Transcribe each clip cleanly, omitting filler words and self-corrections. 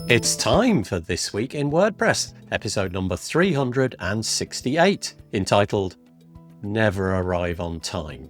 It's time for This Week in WordPress, episode number 368, entitled Never Arrive on Time.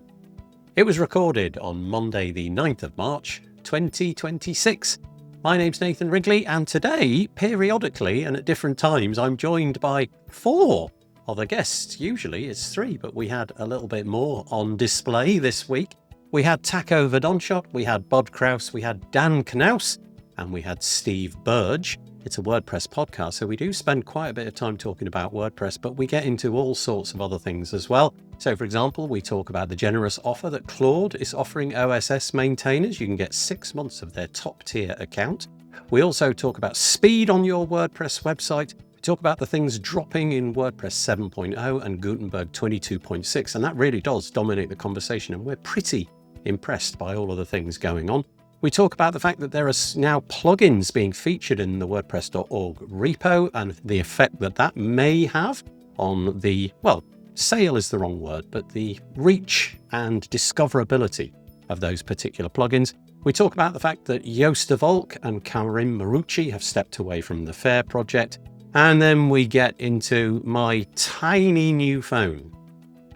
It was recorded on Monday the 9th of March, 2026. My name's Nathan Wrigley, and today, periodically and at different times, I'm joined by 4 other guests. Usually it's 3, but we had a little bit more on display this week. We had Taco Verdonschot, we had Bud Kraus, we had Dan Knauss, and we had Steve Burge. It's a WordPress podcast, so we do spend quite a bit of time talking about WordPress, but we get into all sorts of other things as well. So, for example, we talk about the generous offer that Claude is offering OSS maintainers. You can get 6 months of their top tier account. We also talk about speed on your WordPress website. We talk about the things dropping in WordPress 7.0 and Gutenberg 22.6, and that really does dominate the conversation, and we're pretty impressed by all of the things going on. We talk about the fact that there are now plugins being featured in the WordPress.org repo and the effect that that may have on the, well, sale is the wrong word, but the reach and discoverability of those particular plugins. We talk about the fact that Joost Volk and Karim Marucci have stepped away from the FAIR project. And then we get into my tiny new phone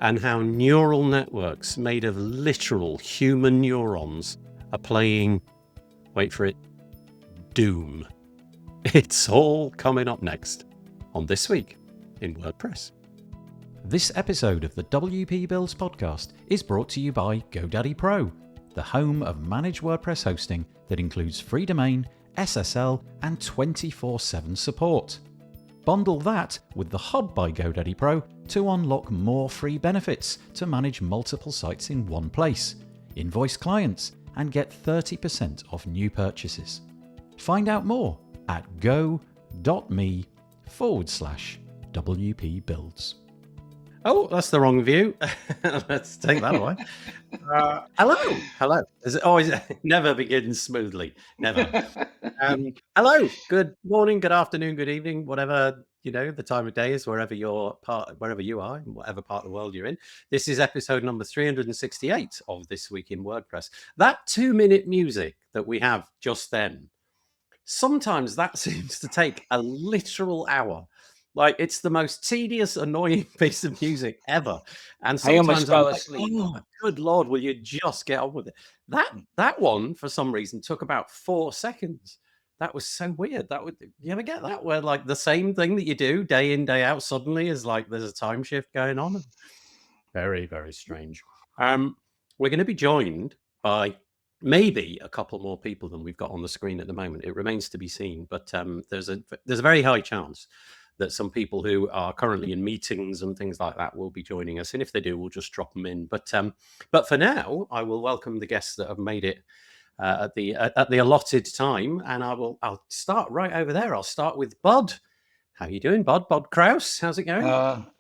and how neural networks made of literal human neurons are playing, wait for it, Doom. It's all coming up next on This Week in WordPress. This episode of the WP Builds podcast is brought to you by GoDaddy Pro, the home of managed WordPress hosting that includes free domain, SSL, and 24/7 support. Bundle that with the Hub by GoDaddy Pro to unlock more free benefits to manage multiple sites in one place, invoice clients, and get 30% off new purchases. Find out more at go.me/WP Builds. Oh, that's the wrong view. Let's take that away. Hello. Is it always never begins smoothly? Never. Hello. Good morning, good afternoon, good evening, whatever the time of day is, wherever you are, in whatever part of the world you're in. This is episode number 368 of This Week in WordPress. That 2-minute music that we have just then, sometimes that seems to take a literal hour. Like, it's the most tedious, annoying piece of music ever. And sometimes I almost fell asleep. Oh, good Lord, will you just get on with it? That one, for some reason, took about 4 seconds. That was so weird. You ever get that, where like the same thing that you do day in, day out suddenly is like there's a time shift going on? Very, very strange. We're going to be joined by maybe a couple more people than we've got on the screen at the moment. It remains to be seen, but there's a very high chance that some people who are currently in meetings and things like that will be joining us. And if they do, we'll just drop them in. But for now, I will welcome the guests that have made it at the allotted time. And I'll start right over there. I'll start with Bud. How you doing, Bud? Bud Kraus, how's it going?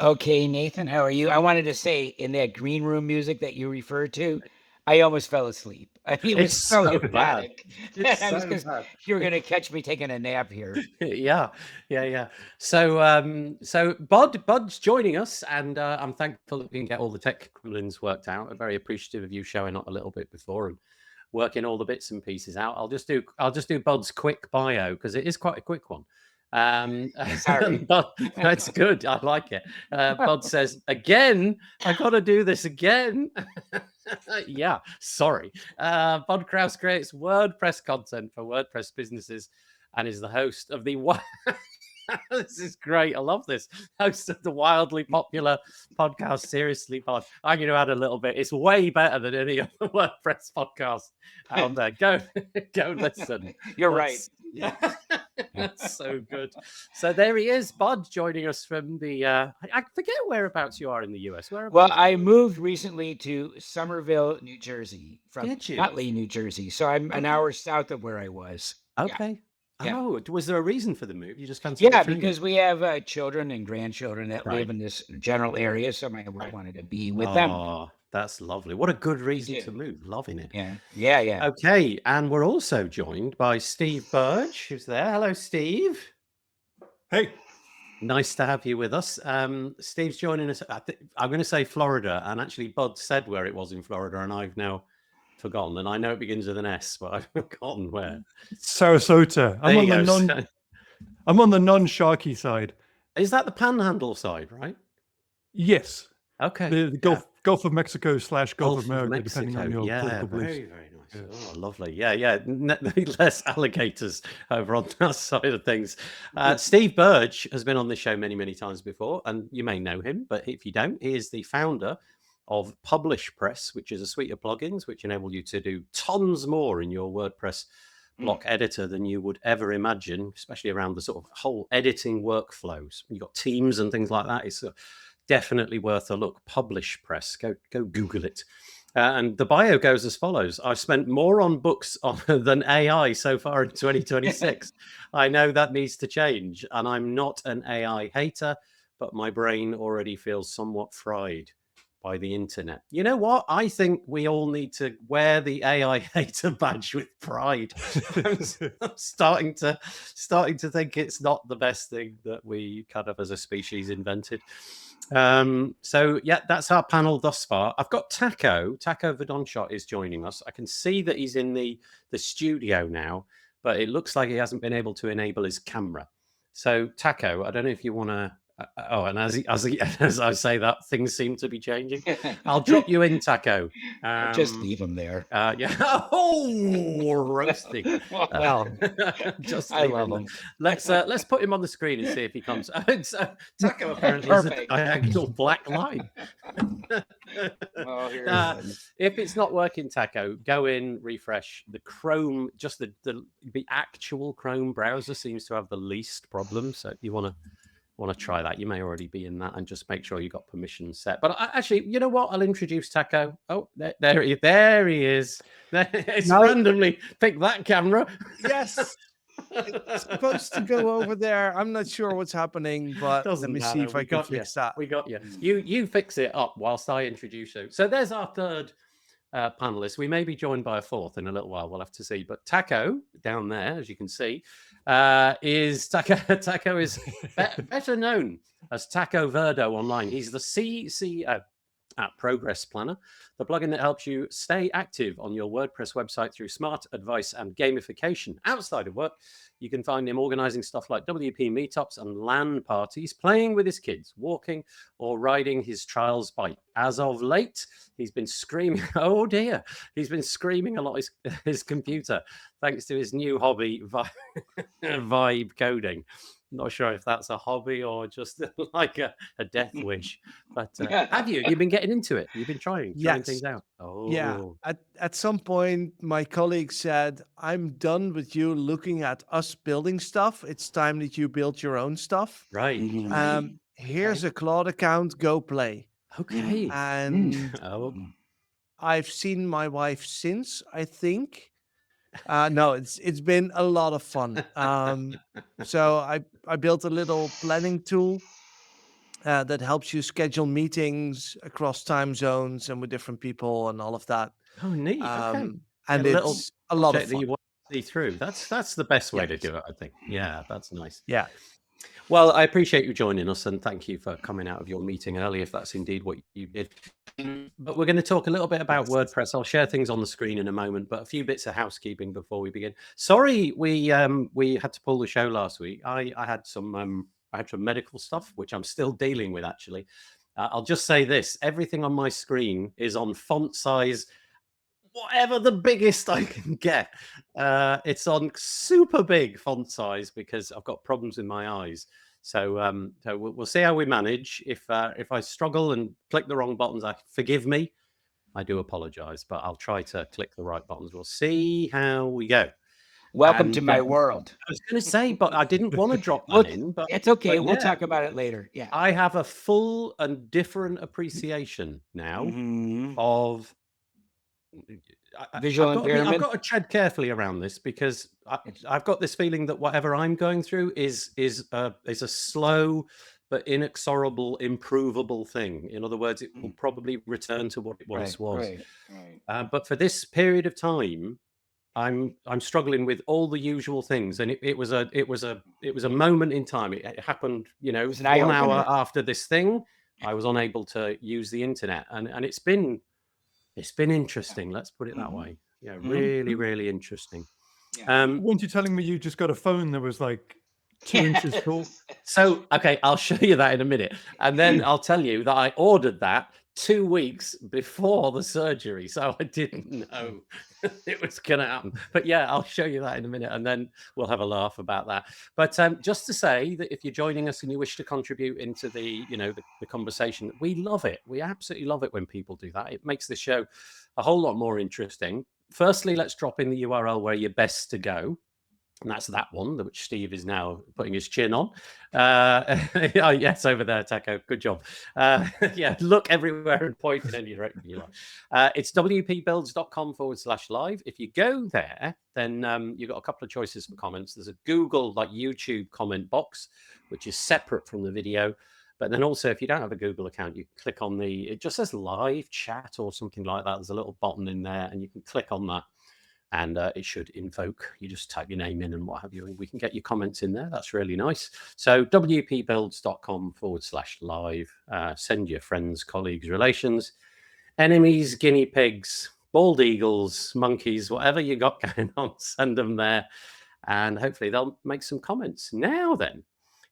Okay, Nathan, how are you? I wanted to say, in that green room music that you referred to, I almost fell asleep. I mean, it was so dramatic. It's so bad. You were going to catch me taking a nap here. Yeah. So Bud's joining us, and I'm thankful that we can get all the tech gremlins worked out. I'm very appreciative of you showing up a little bit before and working all the bits and pieces out. I'll just do Bud's quick bio because it is quite a quick one. Sorry. But that's good. I like it. Bud says, again, I got to do this again. Yeah, sorry. Bud Kraus creates WordPress content for WordPress businesses and is the host of the this is great. I love this. Host of the wildly popular podcast, Seriously Pod. I'm going to add a little bit. It's way better than any other WordPress podcast out there. Go listen. You're right. Yeah, that's so good. So there he is, Bud, joining us from the. I forget whereabouts you are in the US. Well, I moved recently to Somerville, New Jersey, from Did you? Nutley, New Jersey. So I'm an hour south of where I was. Okay. Yeah. Oh, was there a reason for the move? You just can't. Yeah, because we have children and grandchildren that live in this general area, so my wife wanted to be with them. Oh, that's lovely. What a good reason to move. Loving it. Yeah. Okay, and we're also joined by Steve Burge, who's there. Hello, Steve. Hey. Nice to have you with us. Steve's joining us. I'm going to say Florida, and actually Bud said where it was in Florida, and I've now forgotten, and I know it begins with an S, but I've forgotten where. Sarasota. I'm on the non-sharky side. Is that the Panhandle side, right? Yes. Okay. The Gulf of Mexico / Gulf of America, Mexico. depending on your political beliefs. Very, very nice. Yeah. Oh, lovely. Yeah. Less alligators over on that side of things. Steve Burge has been on this show many, many times before, and you may know him, but if you don't, he is the founder of Publish Press, which is a suite of plugins which enable you to do tons more in your WordPress block editor than you would ever imagine, especially around the sort of whole editing workflows. You've got teams and things like that. It's definitely worth a look. Publish Press. Go Google it. And the bio goes as follows. I've spent more on books than AI so far in 2026. I know that needs to change, and I'm not an AI hater, but my brain already feels somewhat fried by the internet. You know what? I think we all need to wear the AI hater badge with pride. I'm starting to think it's not the best thing that we kind of as a species invented. So yeah, that's our panel thus far. I've got Taco Verdonschot is joining us. I can see that he's in the studio now, but it looks like he hasn't been able to enable his camera. So Taco, I don't know if you want to. And as I say that, things seem to be changing. I'll drop you in, Taco. Just leave him there. Yeah. Oh, roasting. Well, just I love him. Let's put him on the screen and see if he comes. So Taco apparently is a diagonal black line. If it's not working, Taco, go in, refresh the Chrome. Just the actual Chrome browser seems to have the least problems. So you want to try that, you may already be in that, and just make sure you got permissions set. But actually, you know what? I'll introduce Taco. Oh, there he is. It's randomly pick that camera. Yes. It's supposed to go over there. I'm not sure what's happening, but let me see if I can fix that. We got you. You fix it up whilst I introduce you. So there's our third panelist. We may be joined by a fourth in a little while. We'll have to see. But Taco down there, as you can see, is Taco is better known as Taco Verdo online. He's the CCO at Progress Planner, the plugin that helps you stay active on your WordPress website through smart advice and gamification. Outside of work, you can find him organizing stuff like WP meetups and LAN parties, playing with his kids, walking or riding his child's bike. As of late, he's been screaming, oh dear, he's been screaming a lot his computer, thanks to his new hobby, vibe coding. Not sure if that's a hobby or just like a death wish. But have you? You've been getting into it. You've been trying things out. Oh, yeah. At some point, my colleague said, "I'm done with you looking at us building stuff. It's time that you build your own stuff." Right. Here's a Claude account. Go play. Okay. And I've seen my wife since, I think. No, it's been a lot of fun. So I built a little planning tool that helps you schedule meetings across time zones and with different people and all of that. Oh, neat. Okay. And it's a lot of fun. That you want to see through. That's the best way to do it, I think. Yeah, that's nice. Yeah. Well, I appreciate you joining us, and thank you for coming out of your meeting early, if that's indeed what you did. But we're going to talk a little bit about WordPress. I'll share things on the screen in a moment, but a few bits of housekeeping before we begin. Sorry, we had to pull the show last week. I had some medical stuff, which I'm still dealing with, actually. I'll just say this. Everything on my screen is on font size, whatever the biggest I can get. It's on super big font size because I've got problems with my eyes. So we'll see how we manage. If I struggle and click the wrong buttons, forgive me. I do apologize, but I'll try to click the right buttons. We'll see how we go. Welcome to my world. I was going to say, but I didn't want to drop that in. But it's okay. We'll talk about it later. Yeah. I have a full and different appreciation now of visual impairment. I've got to tread carefully around this because I've got this feeling that whatever I'm going through is a slow but inexorable, improvable thing. In other words, it will probably return to what it once was. Right. But for this period of time, I'm struggling with all the usual things, and it was a moment in time. It happened, 1 hour after this thing. I was unable to use the internet, and it's been It's been interesting. Let's put it that way. Yeah, really, really interesting. Weren't you telling me you just got a phone that was like 2 inches tall? So, okay, I'll show you that in a minute. And then I'll tell you that I ordered that 2 weeks before the surgery. So I didn't know it was going to happen. But yeah, I'll show you that in a minute and then we'll have a laugh about that. But just to say that if you're joining us and you wish to contribute into the conversation, we love it. We absolutely love it when people do that. It makes the show a whole lot more interesting. Firstly, let's drop in the URL where you're best to go. And that's that one, which Steve is now putting his chin on. Oh, yes, over there, Taco. Good job. Yeah, look everywhere and point in any direction you like. It's wpbuilds.com/live. If you go there, then you've got a couple of choices for comments. There's a Google, like YouTube comment box, which is separate from the video. But then also, if you don't have a Google account, you click on it just says live chat or something like that. There's a little button in there and you can click on that. And it should invoke. You just type your name in and what have you, and we can get your comments in there. That's really nice. So wpbuilds.com/live. Send your friends, colleagues, relations, enemies, guinea pigs, bald eagles, monkeys, whatever you got going on, send them there. And hopefully they'll make some comments. Now then,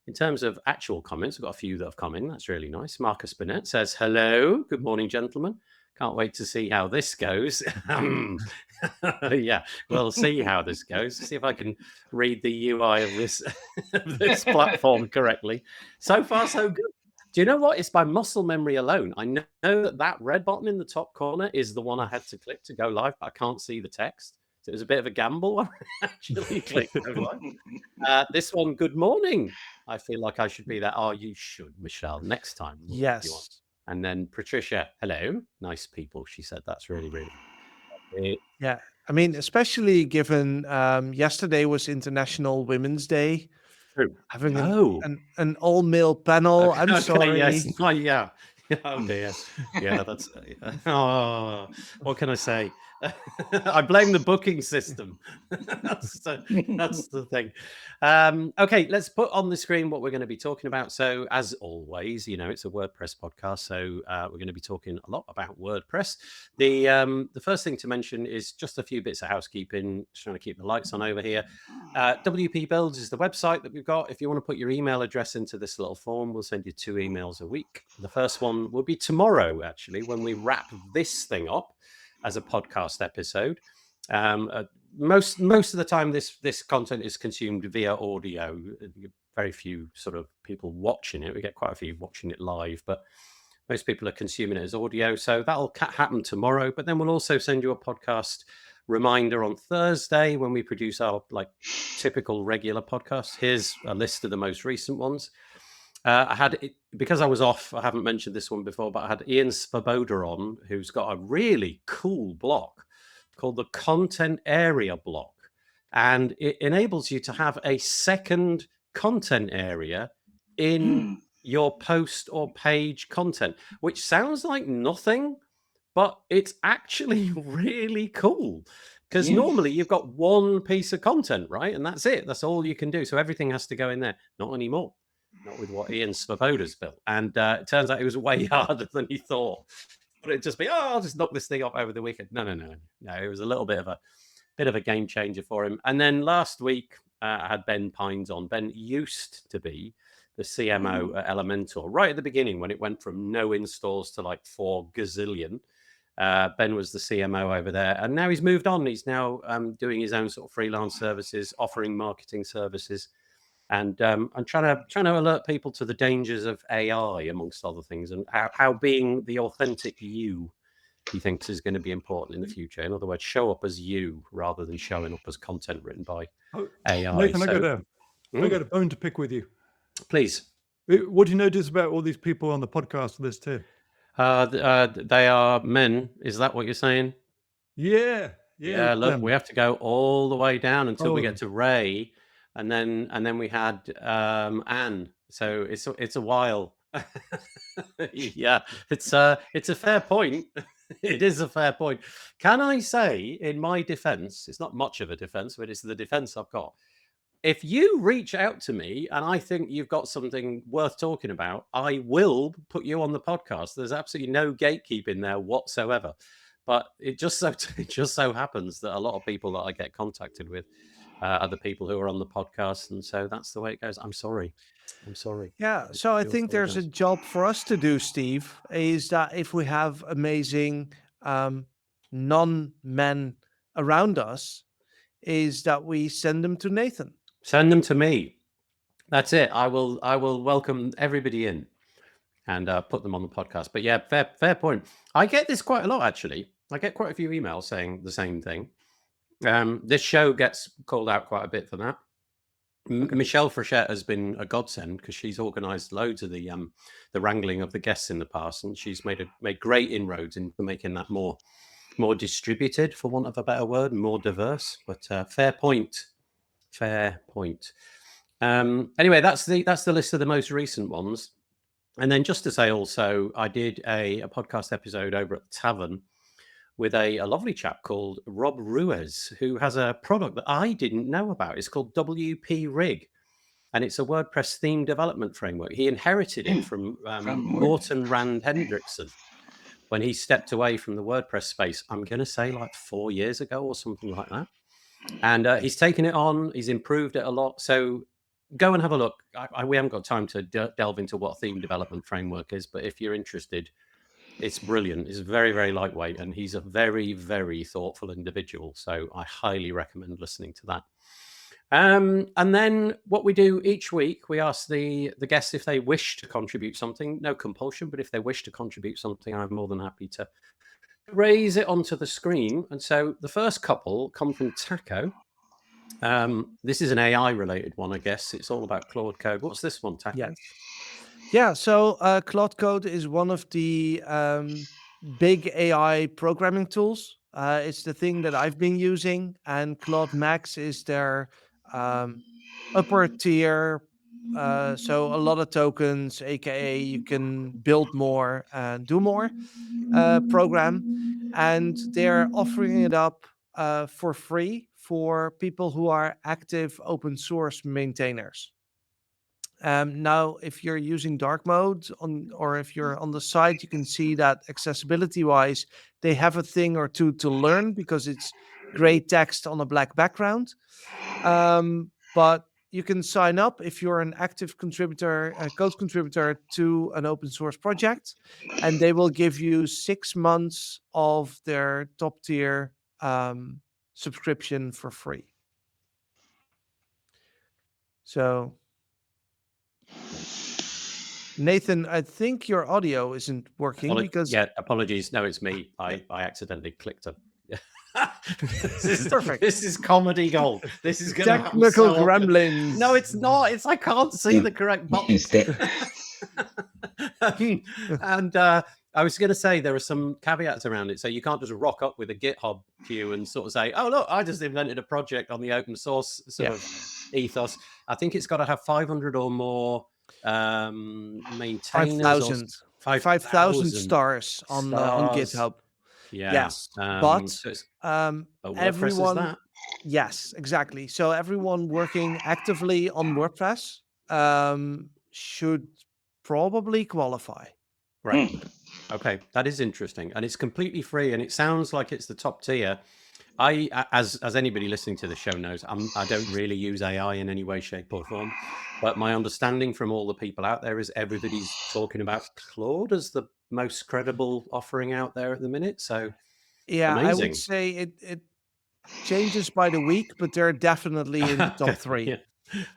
in terms of actual comments, we've got a few that have come in. That's really nice. Marcus Burnett says, hello. Good morning, gentlemen. Can't wait to see how this goes. Yeah, we'll see how this goes. See if I can read the UI of this platform correctly. So far, so good. Do you know what? It's by muscle memory alone. I know that red button in the top corner is the one I had to click to go live, but I can't see the text. So it was a bit of a gamble when I actually clicked go live. This one, good morning. I feel like I should be there. Oh, you should, Michelle. Next time. Yes. If you want. And then Patricia, hello. Nice people. She said that's really, really good. Yeah. I mean, especially given yesterday was International Women's Day. True. Having an all-male panel. Okay, I'm sorry. Yes. Oh, yeah. Oh, dear. Yeah, that's... Oh, what can I say? I blame the booking system. That's the thing. Okay, let's put on the screen what we're going to be talking about. So, as always, it's a WordPress podcast, so we're going to be talking a lot about WordPress. The first thing to mention is just a few bits of housekeeping. Just trying to keep the lights on over here. WP Builds is the website that we've got. If you want to put your email address into this little form, we'll send you 2 emails a week. The first one will be tomorrow, actually, when we wrap this thing up as a podcast episode. Most of the time, this content is consumed via audio. Very few sort of people watching it. We get quite a few watching it live, but most people are consuming it as audio. So that'll happen tomorrow. But then we'll also send you a podcast reminder on Thursday when we produce our typical regular podcast. Here's a list of the most recent ones. Because I was off, I haven't mentioned this one before, but I had Ian Svoboda on, who's got a really cool block called the Content Area block. And it enables you to have a second content area in your post or page content, which sounds like nothing, but it's actually really cool. Because normally you've got one piece of content, right? And that's it. That's all you can do. So everything has to go in there. Not anymore. Not with what Ian Svoboda's built. And it turns out it was way harder than he thought. But it'd just be, I'll just knock this thing off over the weekend. No. It was a little bit of a game changer for him. And then last week, I had Ben Pines on. Ben used to be the CMO at Elementor right at the beginning when it went from no installs to 4 gazillion. Ben was the CMO over there, and now he's moved on. He's now doing his own sort of freelance services, offering marketing services. And I'm trying to alert people to the dangers of AI, amongst other things, and how being the authentic you, he thinks, is going to be important in the future. In other words, show up as you rather than showing up as content written by AI. Nathan, I got a bone to pick with you. Please. What do you notice about all these people on the podcast list here? They are men. Is that what you're saying? Yeah. Look, we have to go all the way down until we get to Ray. And then we had Anne. So it's a while. Yeah, it's a fair point. It is a fair point. Can I say, in my defense, it's not much of a defense, but it's the defense I've got. If you reach out to me and I think you've got something worth talking about, I will put you on the podcast. There's absolutely no gatekeeping there whatsoever. But it just so happens that a lot of people that I get contacted with are the people who are on the podcast, and so that's the way it goes. I'm sorry. Yeah, so I do think there's a apologise. job for us to do, Steve, is that if we have amazing non-men around us, is that we send them to Nathan. Send them to me. That's it. I will welcome everybody in and put them on the podcast. But yeah, fair point. I get this quite a lot, actually. I get quite a few emails saying the same thing. This show gets called out quite a bit for that. Michelle Frechette has been a godsend because she's organised loads of the wrangling of the guests in the past, and she's made great inroads into making that more distributed, for want of a better word, more diverse. But fair point. Anyway, that's the list of the most recent ones. And then just to say also, I did a podcast episode over at the Tavern with a lovely chap called Rob Ruiz, who has a product that I didn't know about. It's called WP Rig, and it's a WordPress theme development framework. He inherited it from Morten Rand Hendrickson when he stepped away from the WordPress space. I'm going to say like 4 years ago or something like that. And he's taken it on. He's improved it a lot. So go and have a look. We haven't got time to delve into what theme development framework is, but if you're interested, it's brilliant. It's very, very lightweight, and he's a very, very thoughtful individual. So I highly recommend listening to that. And then what we do each week, we ask the guests if they wish to contribute something. No compulsion, but if they wish to contribute something, I'm more than happy to raise it onto the screen. And so the first couple come from Taco. This is an AI related one, I guess. It's all about Claude Code. What's this one, Taco? Yes. Yeah, so Claude Code is one of the big AI programming tools. It's the thing that I've been using, and Claude Max is their upper tier. So a lot of tokens, aka you can build more and do more program. And they're offering it up for free for people who are active open source maintainers. Now, if you're using dark mode or if you're on the site, you can see that accessibility wise, they have a thing or two to learn because it's gray text on a black background. But you can sign up if you're an active contributor, a code contributor to an open source project, and they will give you 6 months of their top tier subscription for free. So, Nathan, I think your audio isn't working because apologies. No, it's me. I accidentally clicked a. Perfect. This is comedy gold. This is going to happen technical so often. gremlins. No, it's not. It's I can't see the correct button. And I was going to say there are some caveats around it. So you can't just rock up with a GitHub queue and sort of say, "Oh, look, I just invented a project on the open source sort of ethos." I think it's got to have 500 or more maintainers. 5,000 stars on GitHub. Yeah. Yes, but everyone. Is that. Yes, exactly. So everyone working actively on WordPress should probably qualify. Right. Okay, that is interesting, and it's completely free, and it sounds like it's the top tier. As anybody listening to the show knows, I don't really use AI in any way, shape, or form. But my understanding from all the people out there is everybody's talking about Claude as the most credible offering out there at the minute. So, yeah, amazing. I would say it changes by the week, but they're definitely in the top 3. Yeah.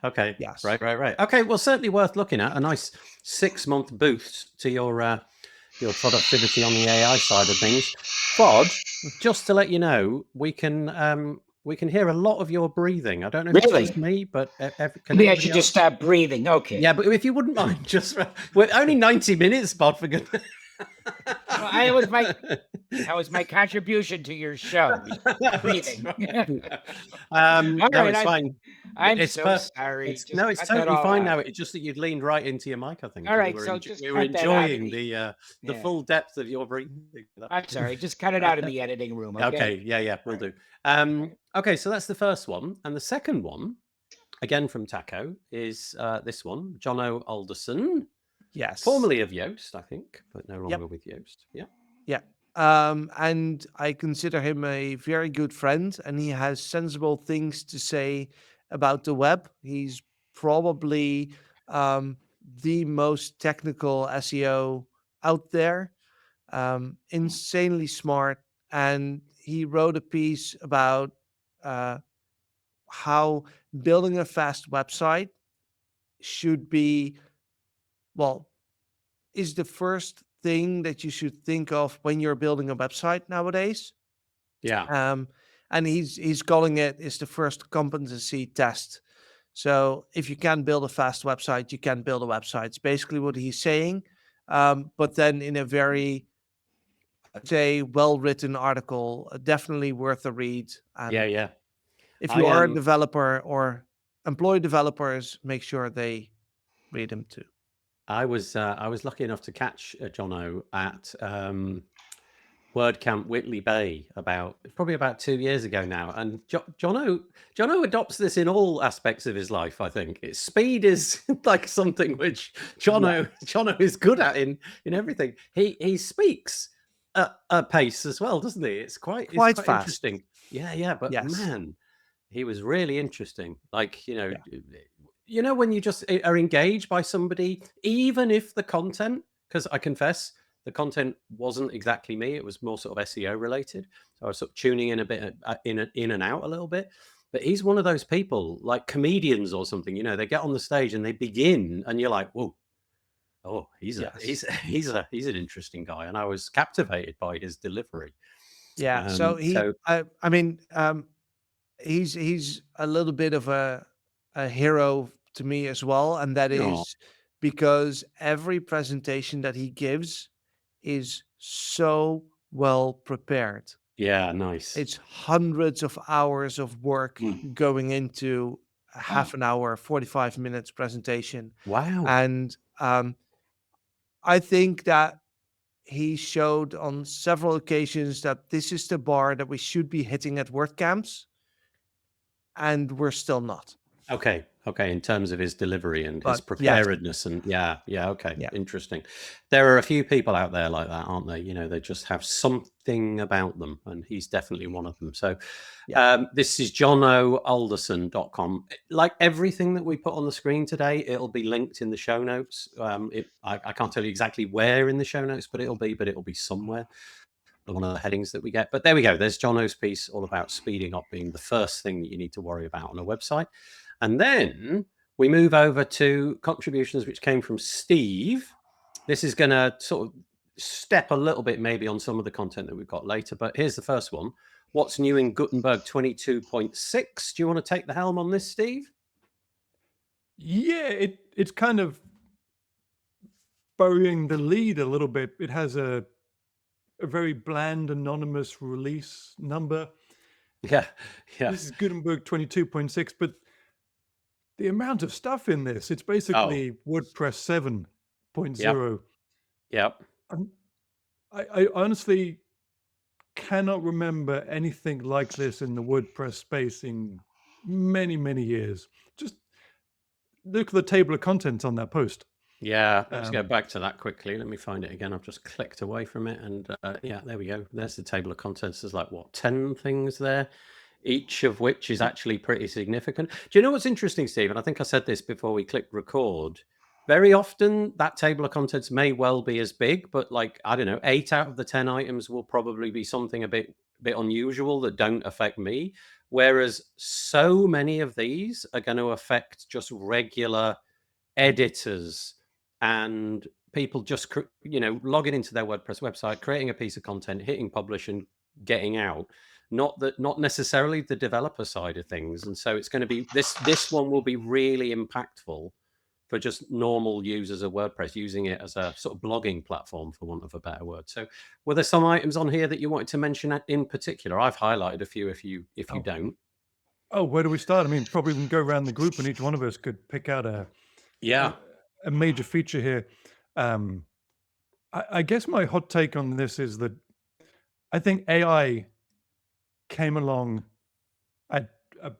Okay. Yes. Right. Okay. Well, certainly worth looking at. A nice 6-month boost to your productivity on the AI side of things. Claude, just to let you know, we can hear a lot of your breathing. I don't know if it's just me, but maybe I should just stop breathing. Okay. Yeah, but if you wouldn't mind, we're only 90 minutes, Bod, for goodness. That was my contribution to your show. Breathing. It's fine. I'm so sorry. It's totally fine now. It's just that you'd leaned right into your mic, I think. All right, we were enjoying the full depth of your breathing. I'm sorry. Just cut it out in the editing room. Okay. Yeah, we'll do. Okay, so that's the first one, and the second one, again from Taco, is this one, Jono Alderson. Yes. Formerly of Yoast, I think, but no longer with Yoast. Yeah. Yeah. and I consider him a very good friend, and he has sensible things to say about the web. He's probably the most technical SEO out there, insanely smart, and he wrote a piece about how building a fast website should be, well, is the first thing that you should think of when you're building a website nowadays. Yeah. And he's calling it is the first competency test. So if you can build a fast website, you can build a website. It's basically what he's saying, but then in a very, I'd say, well-written article, definitely worth a read. And Yeah. if I you are a am. developer or employ developers, make sure they read them too. I was lucky enough to catch Jono at WordCamp Whitley Bay probably about 2 years ago now, and Jono adopts this in all aspects of his life. I think speed is like something which Jono is good at in everything. He speaks at a pace as well, doesn't he? It's quite fast. interesting. Yeah, but Yes. man, he was really interesting. Like, when you just are engaged by somebody, even if the content, because I confess the content wasn't exactly me, it was more sort of SEO related. So I was sort of tuning in a bit, in and out a little bit. But he's one of those people, like comedians or something, they get on the stage and they begin and you're like, whoa, oh, he's an interesting guy. And I was captivated by his delivery. Yeah. So he's a little bit of a hero to me as well, and that is because every presentation that he gives is so well prepared. Yeah, nice. It's hundreds of hours of work going into a half an hour, 45 minutes presentation. Wow. And I think that he showed on several occasions that this is the bar that we should be hitting at WordCamps, and we're still not. Okay. In terms of his delivery and his preparedness, and interesting. There are a few people out there like that, aren't there? They just have something about them, and he's definitely one of them. So, this is jonoalderson.com. Like everything that we put on the screen today, it'll be linked in the show notes. I can't tell you exactly where in the show notes, but it'll be somewhere. One of the headings that we get. But there we go. There's Jono's piece all about speeding up being the first thing that you need to worry about on a website. And then we move over to contributions which came from Steve. This is going to sort of step a little bit maybe on some of the content that we've got later. But here's the first one. What's new in Gutenberg 22.6? Do you want to take the helm on this, Steve? Yeah, it's kind of burying the lead a little bit. It has a very bland, anonymous release number. Yeah. This is Gutenberg 22.6, but the amount of stuff in this, it's basically WordPress 7.0. Yep. I honestly cannot remember anything like this in the WordPress space in many, many years. Just look at the table of contents on that post. Yeah, let's go back to that quickly. Let me find it again. I've just clicked away from it, and there we go. There's the table of contents. There's like 10 things there, each of which is actually pretty significant. Do you know what's interesting, Steve? And I think I said this before we clicked record. Very often that table of contents may well be as big, but like, I don't know, 8 out of the 10 items will probably be something a bit unusual that don't affect me. Whereas so many of these are going to affect just regular editors and people just logging into their WordPress website, creating a piece of content, hitting publish and getting out. Not necessarily the developer side of things. And so it's going to be this one will be really impactful for just normal users of WordPress, using it as a sort of blogging platform, for want of a better word. So were there some items on here that you wanted to mention in particular? I've highlighted a few if you don't. Oh, where do we start? I mean, probably we can go around the group and each one of us could pick out a major feature here. I guess my hot take on this is that I think AI came along at a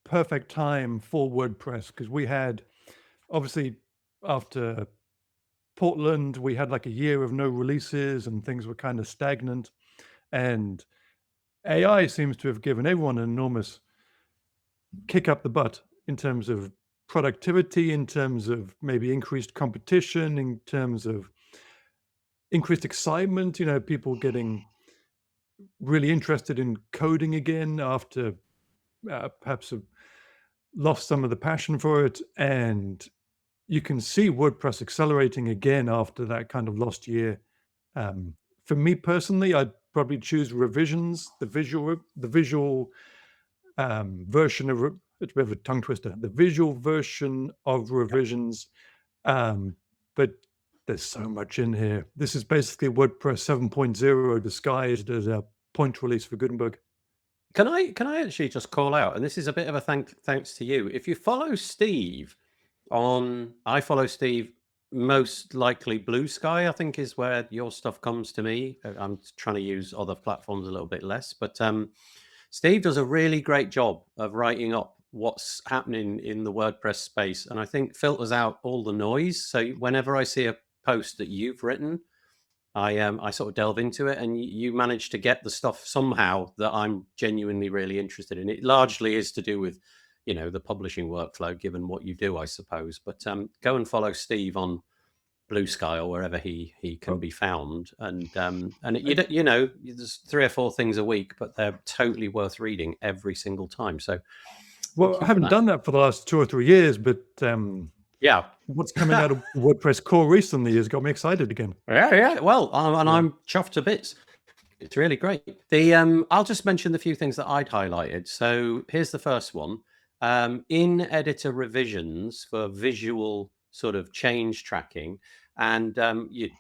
perfect time for WordPress, because we had, obviously, after Portland, we had like a year of no releases and things were kind of stagnant. And AI seems to have given everyone an enormous kick up the butt in terms of productivity, in terms of maybe increased competition, in terms of increased excitement, people getting really interested in coding again after perhaps have lost some of the passion for it. And you can see WordPress accelerating again after that kind of lost year. For me personally, I'd probably choose revisions, the visual version of it's a bit of a tongue twister, the visual version of revisions. But there's so much in here. This is basically WordPress 7.0 disguised as a point release for Gutenberg. Can I actually just call out, and this is a bit of a thanks to you. If you follow Steve I follow Steve, most likely Blue Sky, I think is where your stuff comes to me. I'm trying to use other platforms a little bit less, but Steve does a really great job of writing up what's happening in the WordPress space, and I think filters out all the noise. So whenever I see a post that you've written, I sort of delve into it, and you manage to get the stuff somehow that I'm genuinely really interested in. It largely is to do with, the publishing workflow, given what you do, I suppose. But go and follow Steve on Blue Sky or wherever he can be found, and there's 3 or 4 things a week, but they're totally worth reading every single time. So, well, I haven't done that for the last 2 or 3 years, but yeah, what's coming out of WordPress core recently has got me excited again. Yeah. Well, I'm chuffed to bits. It's really great. I'll just mention the few things that I'd highlighted. So here's the first one. In editor revisions for visual sort of change tracking, and you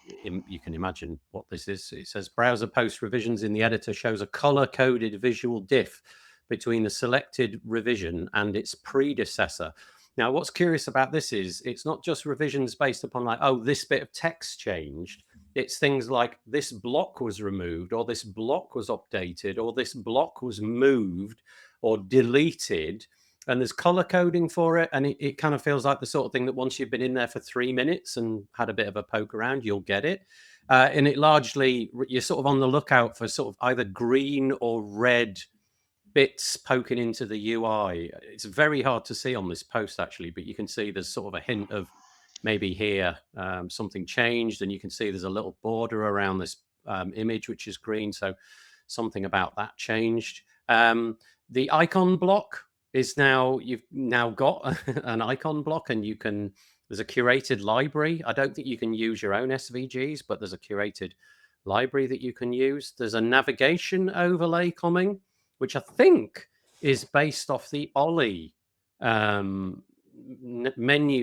can imagine what this is. It says browser post revisions in the editor shows a color-coded visual diff between the selected revision and its predecessor. Now, what's curious about this is it's not just revisions based upon like, oh, this bit of text changed. It's things like this block was removed, or this block was updated, or this block was moved or deleted. And there's color coding for it. And it kind of feels like the sort of thing that once you've been in there for 3 minutes and had a bit of a poke around, you'll get it. And it largely, you're sort of on the lookout for sort of either green or red bits poking into the UI. It's very hard to see on this post, actually, but you can see there's sort of a hint of maybe here something changed, and you can see there's a little border around this image, which is green. So something about that changed. The icon block is you've now got an icon block, and there's a curated library. I don't think you can use your own SVGs, but there's a curated library that you can use. There's a navigation overlay coming, which I think is based off the Ollie menu.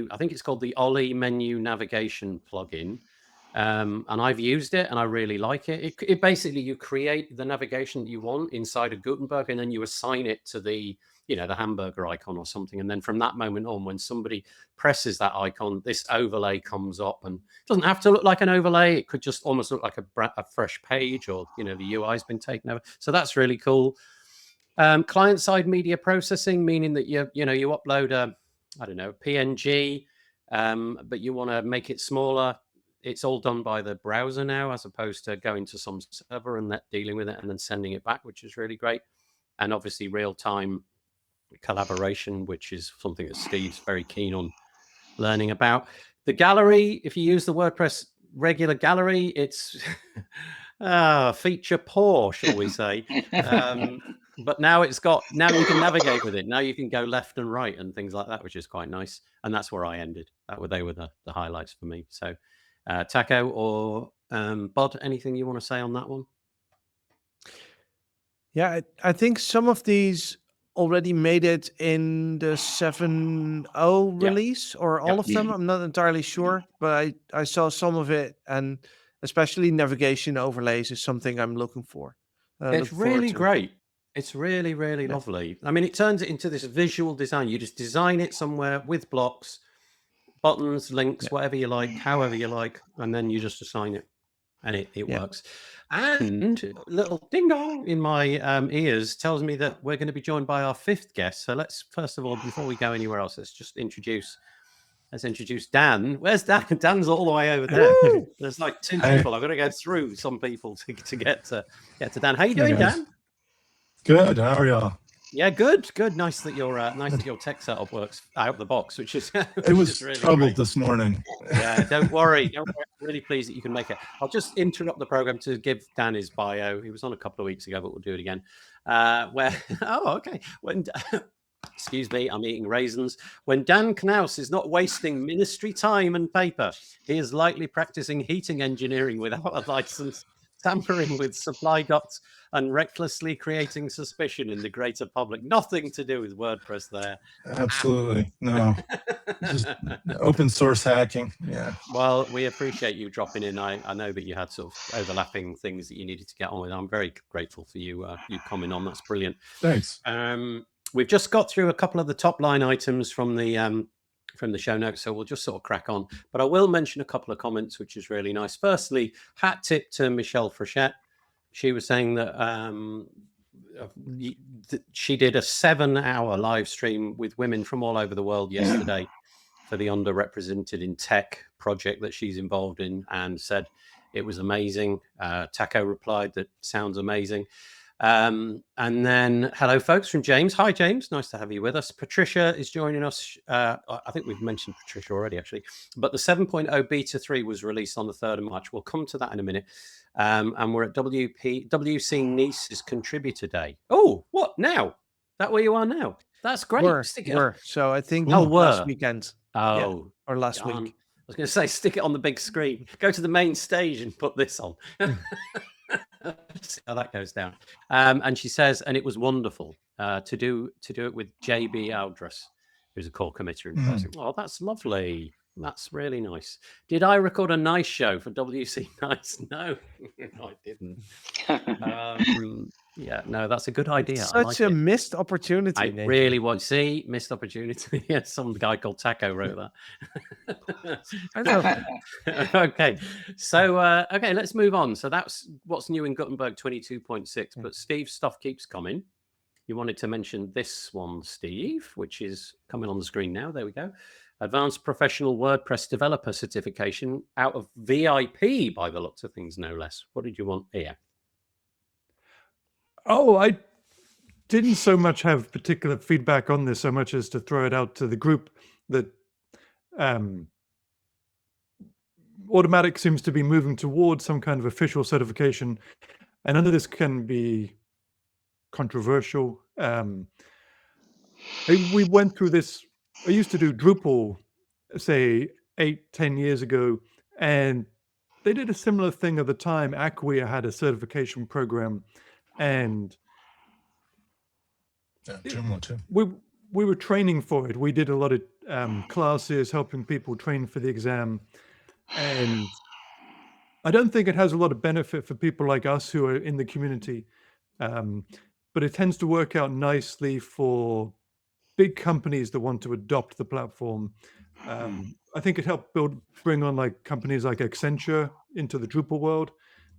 I think it's called the Ollie menu navigation plugin. And I've used it and I really like it. It basically, you create the navigation that you want inside of Gutenberg, and then you assign it to the hamburger icon or something. And then from that moment on, when somebody presses that icon, this overlay comes up, and it doesn't have to look like an overlay. It could just almost look like a fresh page, or, the UI's been taken over. So that's really cool. Client-side media processing, meaning that you upload a PNG, but you want to make it smaller. It's all done by the browser now, as opposed to going to some server and dealing with it and then sending it back, which is really great. And obviously real-time collaboration, which is something that Steve's very keen on learning about. The gallery, if you use the WordPress regular gallery, it's feature poor, shall we say. But now you can navigate with it. Now you can go left and right and things like that, which is quite nice. And that's where I ended. They were the highlights for me. So Taco or Bod, anything you want to say on that one? Yeah, I think some of these already made it in the 7.0 release, or all of them. I'm not entirely sure, but I saw some of it, and especially navigation overlays is something I'm looking for. It's really great. It's really, really lovely. I mean, it turns it into this visual design. You just design it somewhere with blocks, buttons, links, whatever you like, however you like, and then you just assign it, and it works. And a little ding dong in my ears tells me that we're going to be joined by our 5th guest. So let's, first of all, before we go anywhere else, let's just introduce Let's introduce Dan. Where's Dan? Dan's all the way over there. Woo! There's like two people. I've got to go through some people to get to Dan. How you doing, Dan? Good. How are y'all? Yeah, good. Nice that your tech setup works out of the box, which is it was really troubled great this morning. Yeah, don't worry. I'm really pleased that you can make it. I'll just interrupt the program to give Dan his bio. He was on a couple of weeks ago, but we'll do it again. Excuse me, I'm eating raisins. When Dan Knauss is not wasting ministry time and paper, he is likely practicing heating engineering without a license, tampering with supply dots, and recklessly creating suspicion in the greater public. Nothing to do with WordPress there. Absolutely. No. Just open source hacking. Yeah. Well, we appreciate you dropping in. I know that you had sort of overlapping things that you needed to get on with. I'm very grateful for you coming on. That's brilliant. Thanks. We've just got through a couple of the top line items from the show notes, so we'll just sort of crack on. But I will mention a couple of comments, which is really nice. Firstly, hat tip to Michelle Frechette. She was saying that she did a 7-hour live stream with women from all over the world yesterday for the Underrepresented in Tech project that she's involved in, and said it was amazing. Taco replied that sounds amazing. And then hello folks from James. Hi James, nice to have you with us. Patricia is joining us. I think we've mentioned Patricia already actually, but the 7.0 beta 3 was released on the 3rd of March. We'll come to that in a minute. And we're at WC Nice's contributor day. Oh, what now? That where you are now? That's great. So I think were last weekend. Or last week. I was going to say, stick it on the big screen. Go to the main stage and put this on. See how that goes down. And she says, and it was wonderful to do it with JB Aldress, who's a core committer in person. Oh, that's lovely. That's really nice. Did I record a nice show for WC Nice? No, I didn't. Yeah, no, that's a good idea. Such a missed opportunity. I really want to see missed opportunity. Yeah, some guy called Taco wrote that. I know. Okay, so okay, let's move on. So that's what's new in Gutenberg 22.6. But Steve's stuff keeps coming. You wanted to mention this one, Steve, which is coming on the screen now. There we go. Advanced Professional WordPress Developer Certification out of VIP, by the looks of things, no less. What did you want here? Oh, I didn't so much have particular feedback on this so much as to throw it out to the group that Automattic seems to be moving towards some kind of official certification. And I know this can be controversial. We went through this. I used to do Drupal, say 8-10 years ago, and they did a similar thing at the time. Acquia had a certification program, and we were training for it. We did a lot of classes, helping people train for the exam, and I don't think it has a lot of benefit for people like us who are in the community, but it tends to work out nicely for big companies that want to adopt the platform. I think it helped bring on like companies like Accenture into the Drupal world.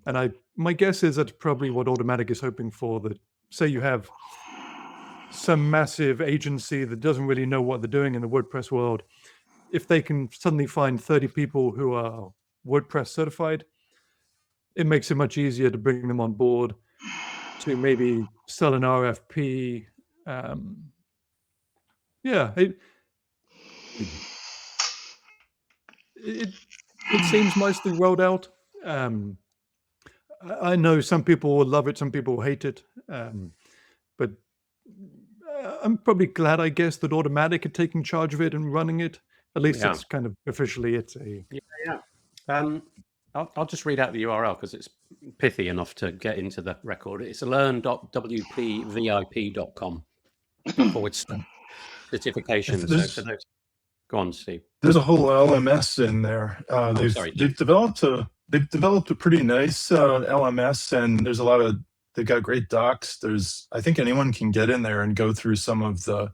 And my guess is that's probably what Automattic is hoping for, that say you have some massive agency that doesn't really know what they're doing in the WordPress world. If they can suddenly find 30 people who are WordPress certified, it makes it much easier to bring them on board to maybe sell an RFP. Yeah, it seems mostly rolled out. I know some people will love it, some people will hate it, but I'm probably glad, I guess, that Automattic are taking charge of it and running it. At least it's kind of officially I'll just read out the URL because it's pithy enough to get into the record. It's learn.wpvip.com /certification. Go on, Steve. There's a whole LMS in there. They've developed a pretty nice LMS, and there's they've got great docs. I think anyone can get in there and go through some of the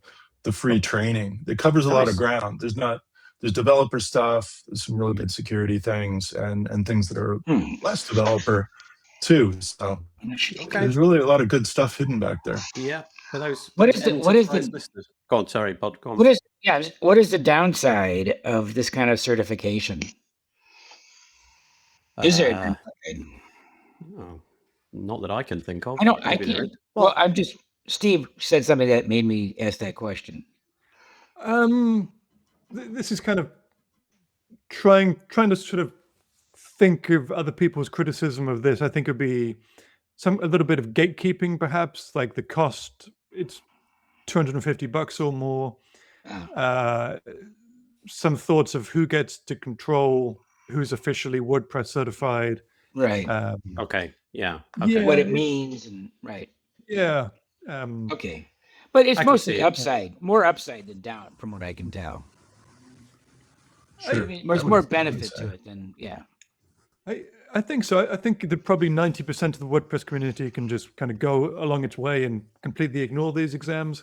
free training. It covers a lot of ground. There's developer stuff, there's some really good security things, and things that are less developer too. So there's really a lot of good stuff hidden back there. Yeah. For those What is the enterprise listeners. Go on, sorry, Bod. Go on. what is the downside of this kind of certification? Is there a downside? No, not that I can think of. I know I Maybe there can't. is. Well, I'm just Steve said something that made me ask that question. This is kind of trying to sort of think of other people's criticism of this. I think it'd be a little bit of gatekeeping, perhaps, like the cost. It's $250 or more. Some thoughts of who gets to control who's officially WordPress certified. Right. Okay. Yeah. Yeah, what it means, and right. Yeah. Okay. But it's I can mostly see it. upside, more upside than down, from what I can tell. Sure. There's more benefit to it than, I think so. I think that probably 90% of the WordPress community can just kind of go along its way and completely ignore these exams.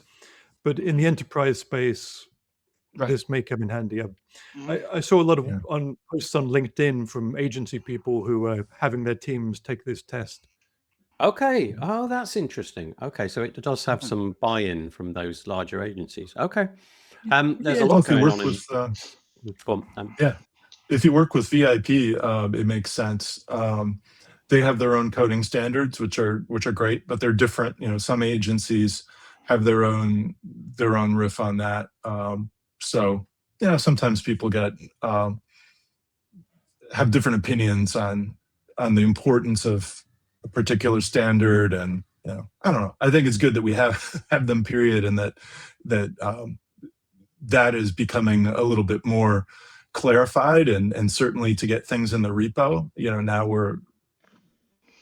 But in the enterprise space, this may come in handy. I saw a lot of posts on LinkedIn from agency people who are having their teams take this test. Okay. Oh, that's interesting. Okay, so it does have some buy-in from those larger agencies. Okay. There's a lot going on in. If you work with VIP, it makes sense. They have their own coding standards, which are great, but they're different. You know, some agencies have their own riff on that. So sometimes people have different opinions on the importance of a particular standard, and I don't know. I think it's good that we have them. Period, and that is becoming a little bit more clarified, and certainly to get things in the repo. Now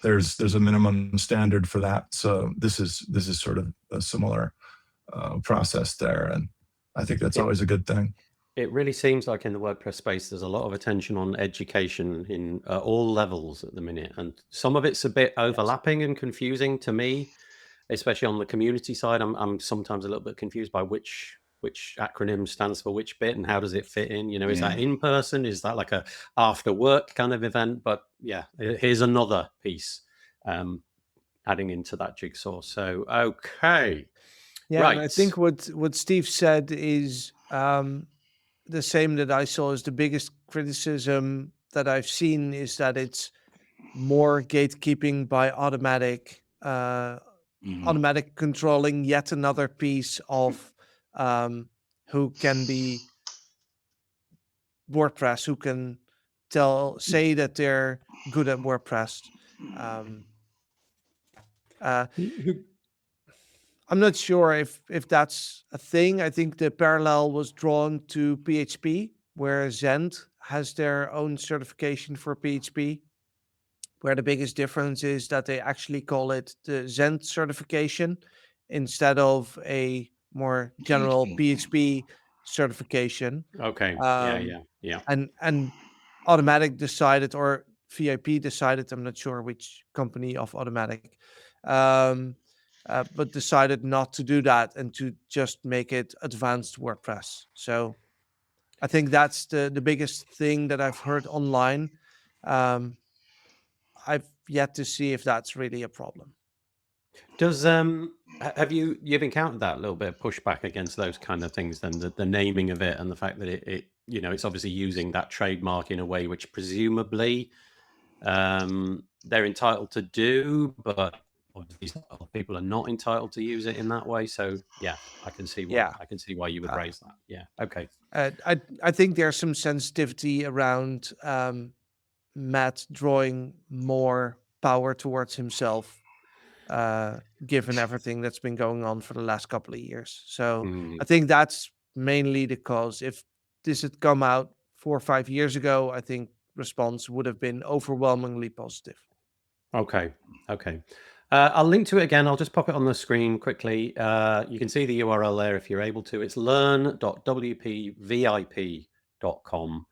there's a minimum standard for that. So this is sort of a similar process there, and I think that's always a good thing. It really seems like in the WordPress space, there's a lot of attention on education in all levels at the minute. And some of it's a bit overlapping and confusing to me, especially on the community side. I'm sometimes a little bit confused by which acronym stands for which bit and how does it fit in? Is that in person? Is that like a after work kind of event? But yeah, here's another piece adding into that jigsaw. So, okay. Yeah, right. And I think what Steve said is the same that I saw as the biggest criticism that I've seen is that it's more gatekeeping by Automattic, Automattic controlling yet another piece of who can be WordPress, who can say that they're good at WordPress. I'm not sure if that's a thing. I think the parallel was drawn to PHP, where Zend has their own certification for PHP, where the biggest difference is that they actually call it the Zend certification instead of a more general PHP certification. Okay. Yeah. And Automattic decided, or VIP decided, I'm not sure which company of Automattic, but decided not to do that and to just make it advanced WordPress. So I think that's the biggest thing that I've heard online. I've yet to see if that's really a problem. Does you've encountered that little bit of pushback against those kind of things, then the naming of it and the fact that it it's obviously using that trademark in a way which presumably they're entitled to do, but obviously people are not entitled to use it in that way. So yeah, I can see why you would raise that. Yeah. Okay. I think there's some sensitivity around Matt drawing more power towards himself, given everything that's been going on for the last couple of years. So I think that's mainly the cause. If this had come out 4 or 5 years ago, I think response would have been overwhelmingly positive. Okay. I'll link to it again. I'll just pop it on the screen quickly. You can see the URL there if you're able to. It's learn.wpvip.com.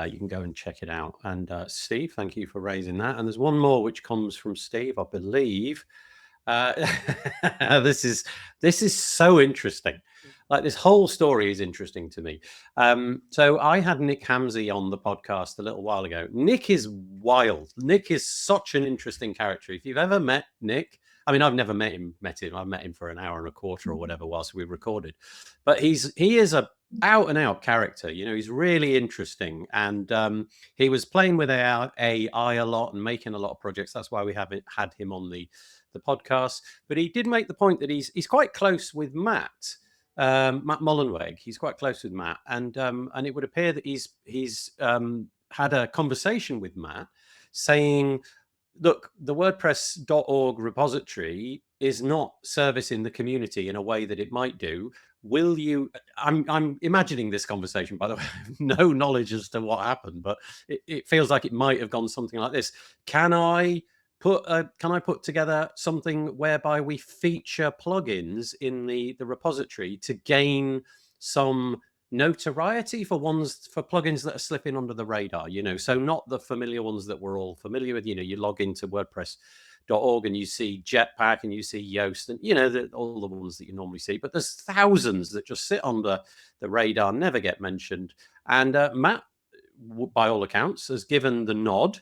You can go and check it out. And Steve, thank you for raising that. And there's one more which comes from Steve, I believe. This is so interesting. Like, this whole story is interesting to me. So I had Nick Hamsey on the podcast a little while ago. Nick is wild. Nick is such an interesting character. If you've ever met Nick, I mean, I've never met him. I've met him for an hour and a quarter or whatever whilst we recorded. But he is a out and out character. You know, he's really interesting, and he was playing with AI a lot and making a lot of projects. That's why we haven't had him on the podcast. But he did make the point that he's quite close with Matt. Matt Mullenweg. He's quite close with Matt, and it would appear that he's had a conversation with Matt saying, look, the WordPress.org repository is not servicing the community in a way that it might do. Will you? I'm imagining this conversation, by the way. I have no knowledge as to what happened, but it feels like it might have gone something like this. Can I put together something whereby we feature plugins in the repository to gain some notoriety for plugins that are slipping under the radar, you know, so not the familiar ones that we're all familiar with. You know, you log into WordPress.org and you see Jetpack and you see Yoast and, you know, all the ones that you normally see, but there's thousands that just sit under the radar, never get mentioned. And Matt, by all accounts, has given the nod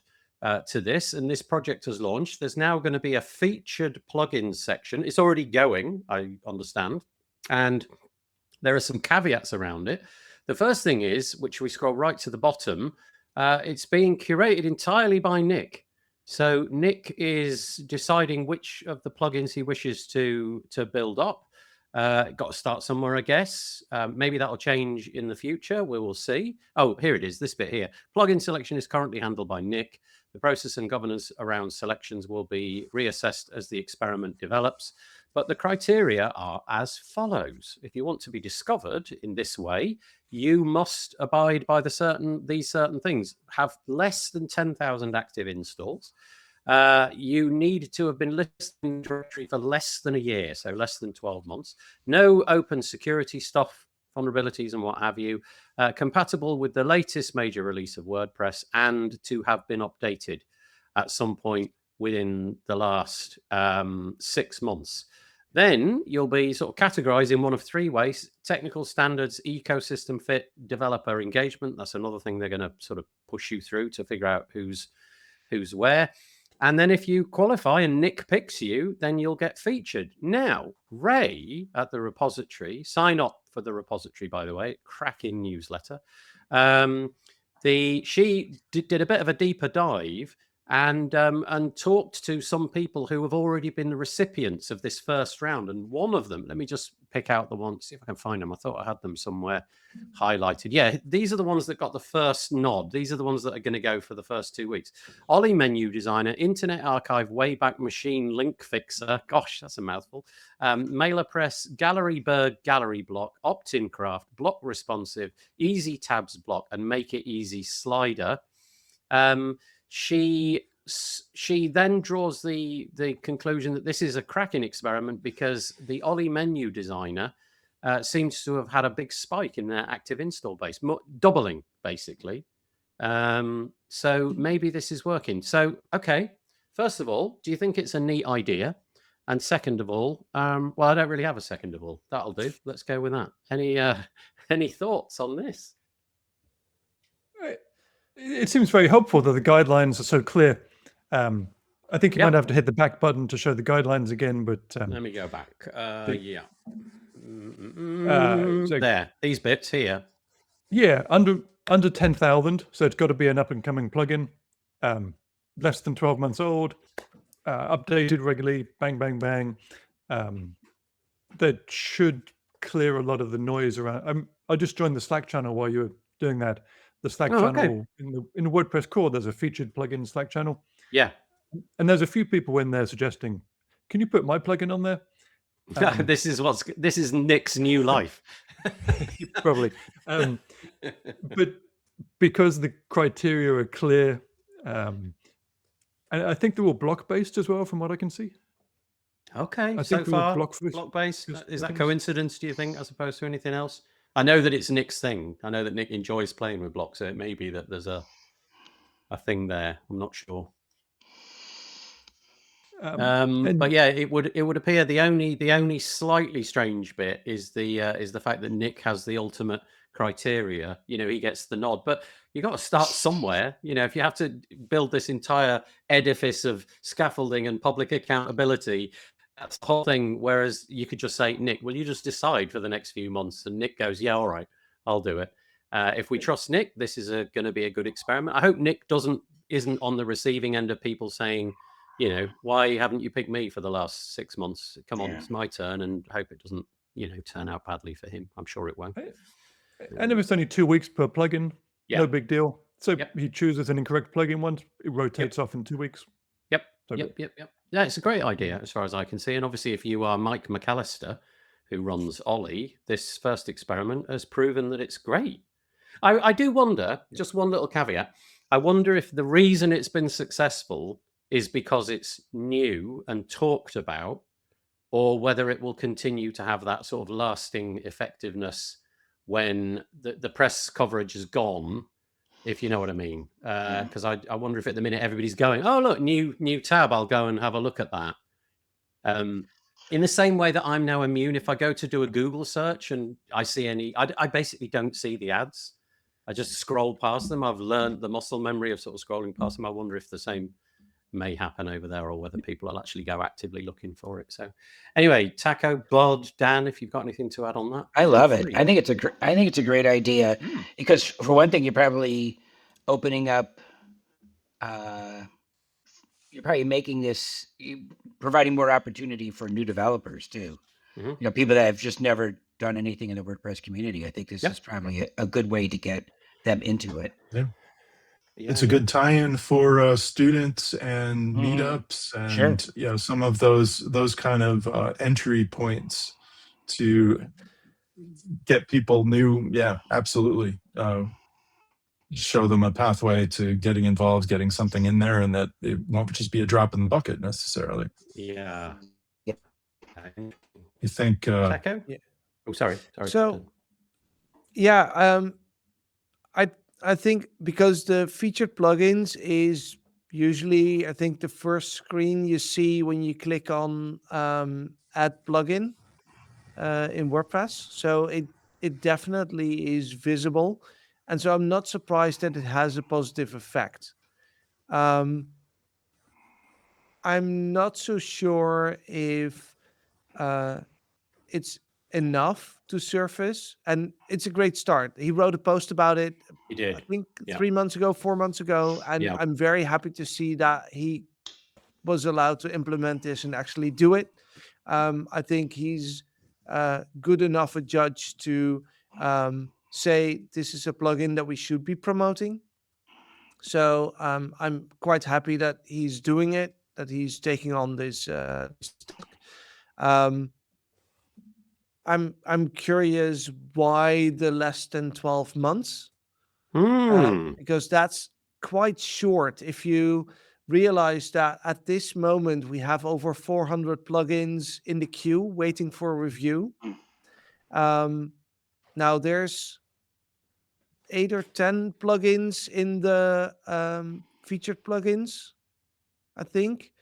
to this, and this project has launched. There's now going to be a featured plugins section. It's already going, I understand, and there are some caveats around it. The first thing is, which we scroll right to the bottom, it's being curated entirely by Nick. So Nick is deciding which of the plugins he wishes to build up. Got to start somewhere, I guess. Maybe that'll change in the future. We will see. Oh, here it is, this bit here. Plugin selection is currently handled by Nick. The process and governance around selections will be reassessed as the experiment develops. But the criteria are as follows. If you want to be discovered in this way, you must abide by these certain things. Have less than 10,000 active installs. You need to have been listed in the directory for less than a year, so less than 12 months. No open security stuff, vulnerabilities and what have you. Compatible with the latest major release of WordPress, and to have been updated at some point within the last 6 months. Then you'll be sort of categorized in one of three ways: technical standards, ecosystem fit, developer engagement. That's another thing they're going to sort of push you through to figure out who's where. And then if you qualify and Nick picks you, then you'll get featured. Now, Ray at the repository, sign up for the repository, by the way, cracking newsletter. She did a bit of a deeper dive and talked to some people who have already been the recipients of this first round. And one of them, let me just pick out the one, see if I can find them. I thought I had them somewhere highlighted. Yeah, these are the ones that got the first nod. These are the ones that are going to go for the first 2 weeks. Ollie menu designer, Internet Archive, Wayback Machine, link fixer. Gosh, that's a mouthful. MailerPress, Gallery Burge, Gallery Block, Opt-in Craft, Block Responsive, Easy Tabs Block, and Make It Easy Slider. She then draws the conclusion that this is a cracking experiment because the Ollie menu designer seems to have had a big spike in their active install base, doubling basically. So maybe this is working. So, okay, first of all, do you think it's a neat idea? And second of all, well, I don't really have a second of all. That'll do. Let's go with that. Any thoughts on this? It seems very helpful that the guidelines are so clear. I think you might have to hit the back button to show the guidelines again, but let me go back. Yeah. So, there, these bits here. Yeah, under 10,000. So it's got to be an up and coming plugin. Less than 12 months old. Updated regularly. Bang, bang, bang. That should clear a lot of the noise around. I just joined the Slack channel while you were doing that. The Slack channel in the WordPress core, there's a featured plugin Slack channel. Yeah. And there's a few people in there suggesting, can you put my plugin on there? This is Nick's new life. Probably. But because the criteria are clear, and I think they're all block-based as well, from what I can see. Okay, I so think far, block-based. Is that coincidence, do you think, as opposed to anything else? I know that it's Nick's thing. I know that Nick enjoys playing with blocks, so it may be that there's a thing there. I'm not sure. But yeah, it would appear the only slightly strange bit is the fact that Nick has the ultimate criteria. He gets the nod, but you got to start somewhere. If you have to build this entire edifice of scaffolding and public accountability, that's the whole thing. Whereas you could just say, Nick, will you just decide for the next few months? And Nick goes, yeah, all right, I'll do it. If we trust Nick, this is going to be a good experiment. I hope Nick isn't on the receiving end of people saying, why haven't you picked me for the last 6 months? Come on, it's my turn, and hope it doesn't, turn out badly for him. I'm sure it won't. And if it's only 2 weeks per plugin, Yeah. no big deal. So Yep. he chooses an incorrect plugin once, it rotates off in 2 weeks. Yep. So Yep. Yeah, it's a great idea as far as I can see. And obviously, if you are Mike McAllister, who runs Ollie, this first experiment has proven that it's great. I do wonder, just one little caveat, I wonder if the reason it's been successful is because it's new and talked about, or whether it will continue to have that sort of lasting effectiveness when the press coverage is gone, if you know what I mean. Because I wonder if at the minute everybody's going, oh, look, new tab, I'll go and have a look at that. In the same way that I'm now immune, if I go to do a Google search and I see I basically don't see the ads. I just scroll past them. I've learned the muscle memory of sort of scrolling past them. I wonder if the same may happen over there, or whether people will actually go actively looking for it. So anyway, Taco, Bud, Dan, if you've got anything to add on that. I love it. I think it's a great idea because, for one thing, you're probably opening up, you're probably making this, providing more opportunity for new developers too. People that have just never done anything in the WordPress community. I think this is probably a good way to get them into it. Yeah. It's a good tie-in for students and meetups, and some of those kind of entry points to get people new. Yeah, absolutely. Show them a pathway to getting involved, getting something in there, and that it won't just be a drop in the bucket necessarily. Yeah. You think? Taco? Yeah. Oh, sorry. So, yeah, I think because the featured plugins is usually, I think, the first screen you see when you click on add plugin in WordPress. So it definitely is visible. And so I'm not surprised that it has a positive effect. I'm not so sure if it's enough to surface, and it's a great start. He wrote a post about it, He did. I think 3 months ago, 4 months ago, and I'm very happy to see that he was allowed to implement this and actually do it. I think he's good enough a judge to say this is a plugin that we should be promoting. So I'm quite happy that he's doing it, that he's taking on this. I'm curious why the less than 12 months, because that's quite short. If you realize that at this moment we have over 400 plugins in the queue waiting for review. Now there's 8 or 10 plugins in the featured plugins, I think,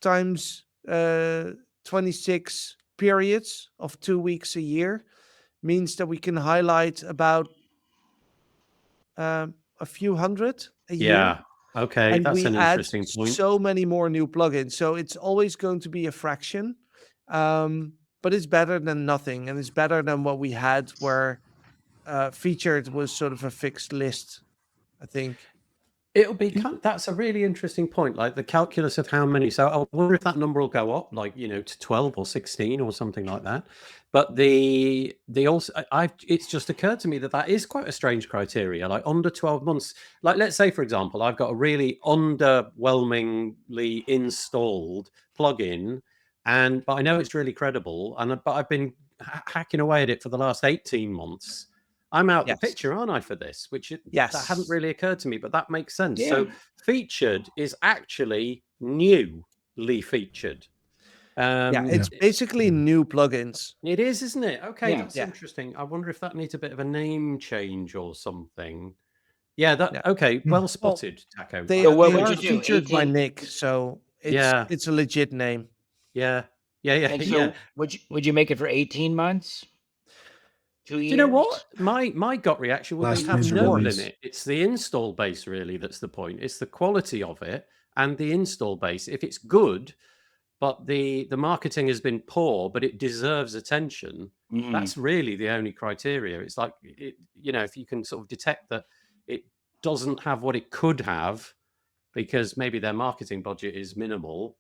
times 26 periods of 2 weeks a year means that we can highlight about a few hundred a year. Yeah. Okay. And that's we an add interesting point. so many more new plugins. So it's always going to be a fraction. But it's better than nothing. And it's better than what we had where featured was sort of a fixed list, I think. It'll be that's a really interesting point, like the calculus of how many. So I wonder if that number will go up, like, to 12 or 16 or something like that. But the also, it's just occurred to me that is quite a strange criteria, like under 12 months. Like, let's say, for example, I've got a really underwhelmingly installed plugin, but I know it's really credible, but I've been hacking away at it for the last 18 months. I'm out the picture, aren't I, for this? Which that hadn't really occurred to me, but that makes sense. Yeah. So featured is actually newly featured. It's basically new plugins. It is, isn't it? Okay, Yeah. that's interesting. I wonder if that needs a bit of a name change or something. Yeah. Okay. Well spotted, Taco. They So what are would you do? featured by 18? Nick, so it's a legit name. Yeah. And so would you make it for 18 months? 2 years? Do you know what? My gut reaction would Last be have major no release. limit. It's the install base really that's the point. It's the quality of it and the install base. If it's good, but the marketing has been poor, but it deserves attention, that's really the only criteria. It's like, if you can sort of detect that it doesn't have what it could have because maybe their marketing budget is minimal.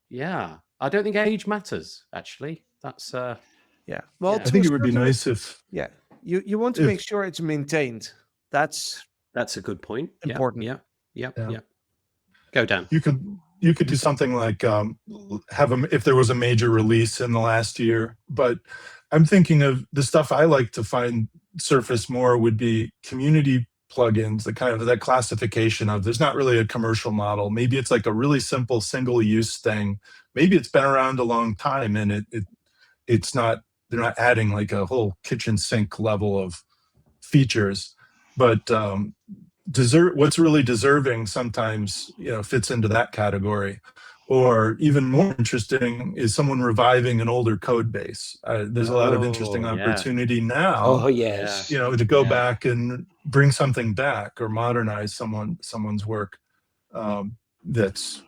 Yeah. I don't think age matters, actually. That's... Yeah. Well, I think it would be nice if... Yeah. You want to make sure it's maintained. That's a good point. Important. Yeah. Go, Dan. You could do something like have them if there was a major release in the last year. But I'm thinking of the stuff I like to find surface more would be community plugins, the kind of that classification of there's not really a commercial model. Maybe it's like a really simple single-use thing. Maybe it's been around a long time and it's not, they're not adding like a whole kitchen sink level of features, but what's really deserving sometimes fits into that category. Or even more interesting is someone reviving an older code base. There's a lot of interesting opportunity now. Oh yes, to go back and bring something back or modernize someone's work that's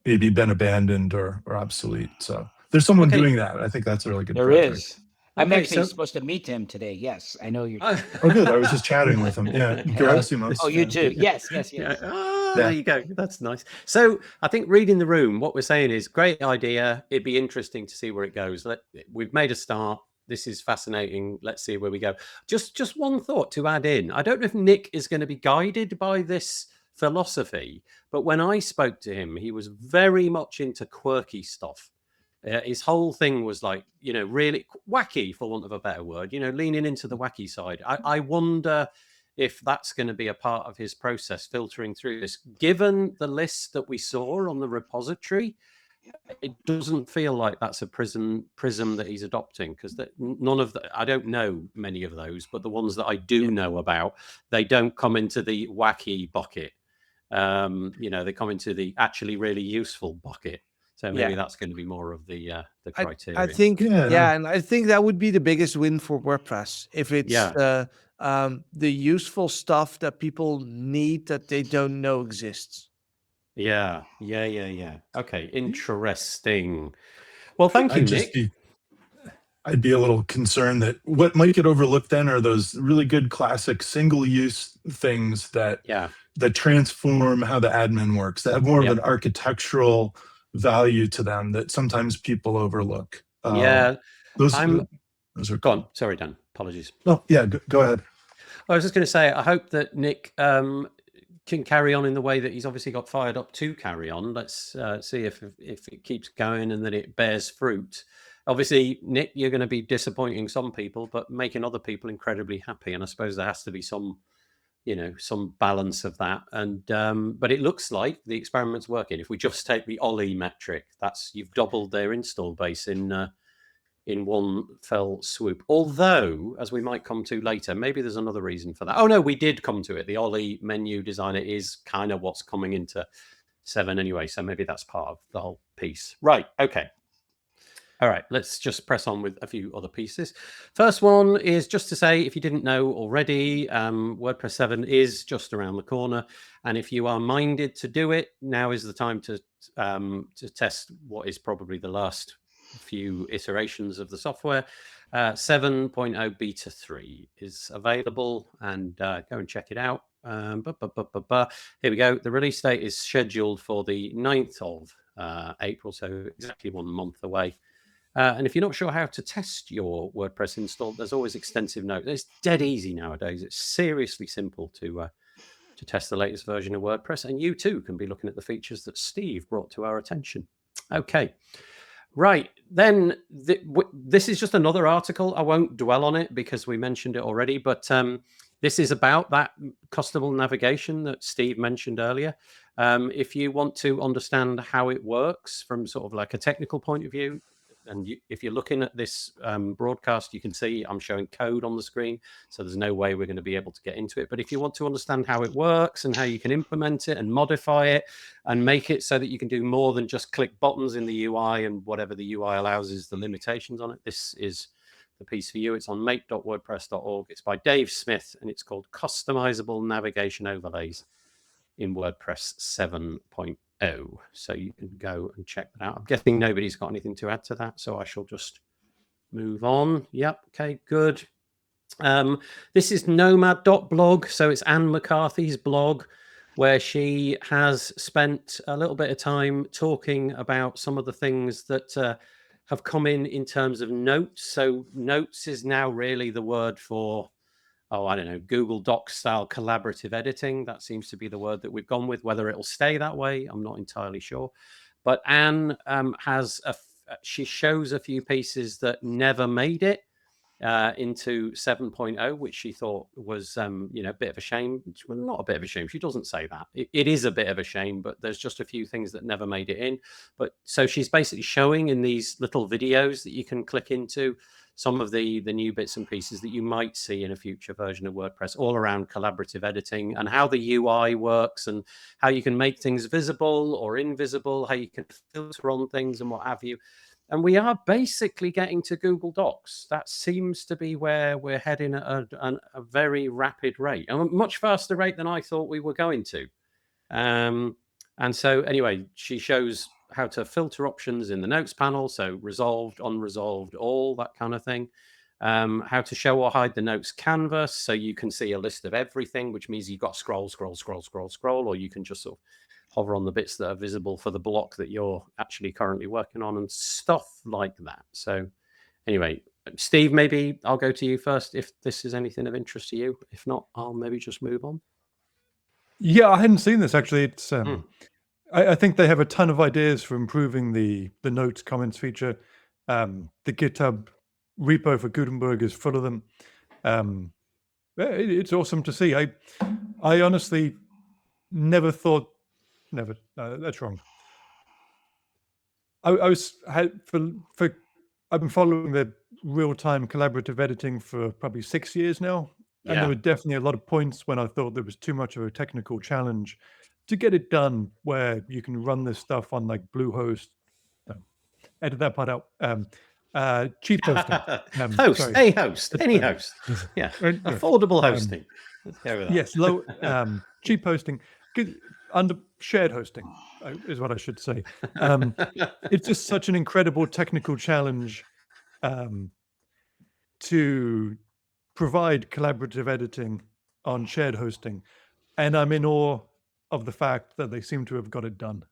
maybe been abandoned or obsolete. So there's someone doing that. I think that's a really good project. There is. I'm actually supposed to meet him today. Yes, I know you're. Oh, good. I was just chatting with him. Yeah. Gerasimos. Oh, you too. Yes. There you go. That's nice. So I think reading the room, what we're saying is great idea. It'd be interesting to see where it goes. We've made a start. This is fascinating. Let's see where we go. Just one thought to add in. I don't know if Nick is going to be guided by this philosophy, but when I spoke to him, he was very much into quirky stuff. His whole thing was like, really wacky, for want of a better word, leaning into the wacky side. I wonder if that's going to be a part of his process, filtering through this. Given the list that we saw on the repository, it doesn't feel like that's a prism that he's adopting, because none of I don't know many of those, but the ones that I do know about, they don't come into the wacky bucket. They come into the actually really useful bucket. So maybe that's going to be more of the criteria. I think, and I think that would be the biggest win for WordPress if it's the useful stuff that people need that they don't know exists. Yeah. Okay, interesting. Well, thank you, Nick. I'd be a little concerned that what might get overlooked then are those really good classic single-use things that transform how the admin works, that have more of an architectural value to them that sometimes people overlook. Those are Go on. Sorry, Dan. Apologies. Oh, yeah, go ahead. I was just going to say, I hope that Nick can carry on in the way that he's obviously got fired up to carry on. Let's see if it keeps going and that it bears fruit. Obviously, Nick, you're going to be disappointing some people, but making other people incredibly happy. And I suppose there has to be some balance of that. And but it looks like the experiment's working. If we just take the Ollie metric, you've doubled their install base in one fell swoop. Although, as we might come to later, maybe there's another reason for that. Oh no, we did come to it. The Ollie menu designer is kind of what's coming into 7 anyway. So maybe that's part of the whole piece. Right. Okay. All right, let's just press on with a few other pieces. First one is just to say, if you didn't know already, WordPress 7 is just around the corner. And if you are minded to do it, now is the time to test what is probably the last few iterations of the software. 7.0 beta 3 is available, and go and check it out. Here we go. The release date is scheduled for the 9th of April, so exactly 1 month away. And if you're not sure how to test your WordPress install, there's always extensive notes. It's dead easy nowadays. It's seriously simple to test the latest version of WordPress. And you too can be looking at the features that Steve brought to our attention. Okay. Right. Then this is just another article. I won't dwell on it because we mentioned it already. But this is about that custom navigation that Steve mentioned earlier. If you want to understand how it works from sort of like a technical point of view, And if you're looking at this broadcast, you can see I'm showing code on the screen. So there's no way we're going to be able to get into it. But if you want to understand how it works and how you can implement it and modify it and make it so that you can do more than just click buttons in the UI and whatever the UI allows is the limitations on it, this is the piece for you. It's on make.wordpress.org. It's by Dave Smith, and it's called Customizable Navigation Overlays in WordPress 7.0. So you can go and check that out. I'm guessing nobody's got anything to add to that, so I shall just move on. Yep, okay, good. This is nomad.blog, so it's Anne McCarthy's blog, where she has spent a little bit of time talking about some of the things that have come in terms of notes. So notes is now really the word for, I don't know, Google Docs style collaborative editing. That seems to be the word that we've gone with. Whether it'll stay that way, I'm not entirely sure. But Anne she shows a few pieces that never made it into 7.0, which she thought was, a bit of a shame. Well, not a bit of a shame. She doesn't say that. It is a bit of a shame, but there's just a few things that never made it in. But so she's basically showing in these little videos that you can click into some of the new bits and pieces that you might see in a future version of WordPress, all around collaborative editing and how the UI works and how you can make things visible or invisible, how you can filter on things and what have you. And we are basically getting to Google Docs. That seems to be where we're heading at a very rapid rate, a much faster rate than I thought we were going to. And so anyway, she shows how to filter options in the notes panel. So resolved, unresolved, all that kind of thing. How to show or hide the notes canvas. So you can see a list of everything, which means you've got scroll, or you can just sort of hover on the bits that are visible for the block that you're actually currently working on and stuff like that. So anyway, Steve, maybe I'll go to you first if this is anything of interest to you. If not, I'll maybe just move on. Yeah, I hadn't seen this actually. It's I think they have a ton of ideas for improving the notes comments feature. The GitHub repo for Gutenberg is full of them. It's awesome to see. I honestly never thought. Never. That's wrong. I've been following the real-time collaborative editing for probably 6 years now, and there were definitely a lot of points when I thought there was too much of a technical challenge to get it done, where you can run this stuff on like Bluehost. Edit that part out. Cheap hosting. Any host. Yeah, affordable hosting. Let's go with that. Yes, low cheap hosting. Under shared hosting is what I should say. It's just such an incredible technical challenge to provide collaborative editing on shared hosting, and I'm in awe of the fact that they seem to have got it done.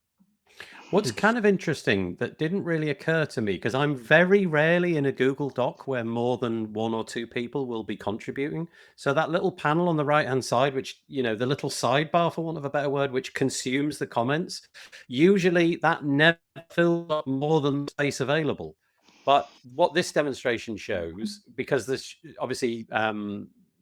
What's kind of interesting that didn't really occur to me, because I'm very rarely in a Google Doc where more than one or two people will be contributing. So that little panel on the right-hand side, which, the little sidebar, for want of a better word, which consumes the comments, usually that never fills up more than the space available. But what this demonstration shows, because this obviously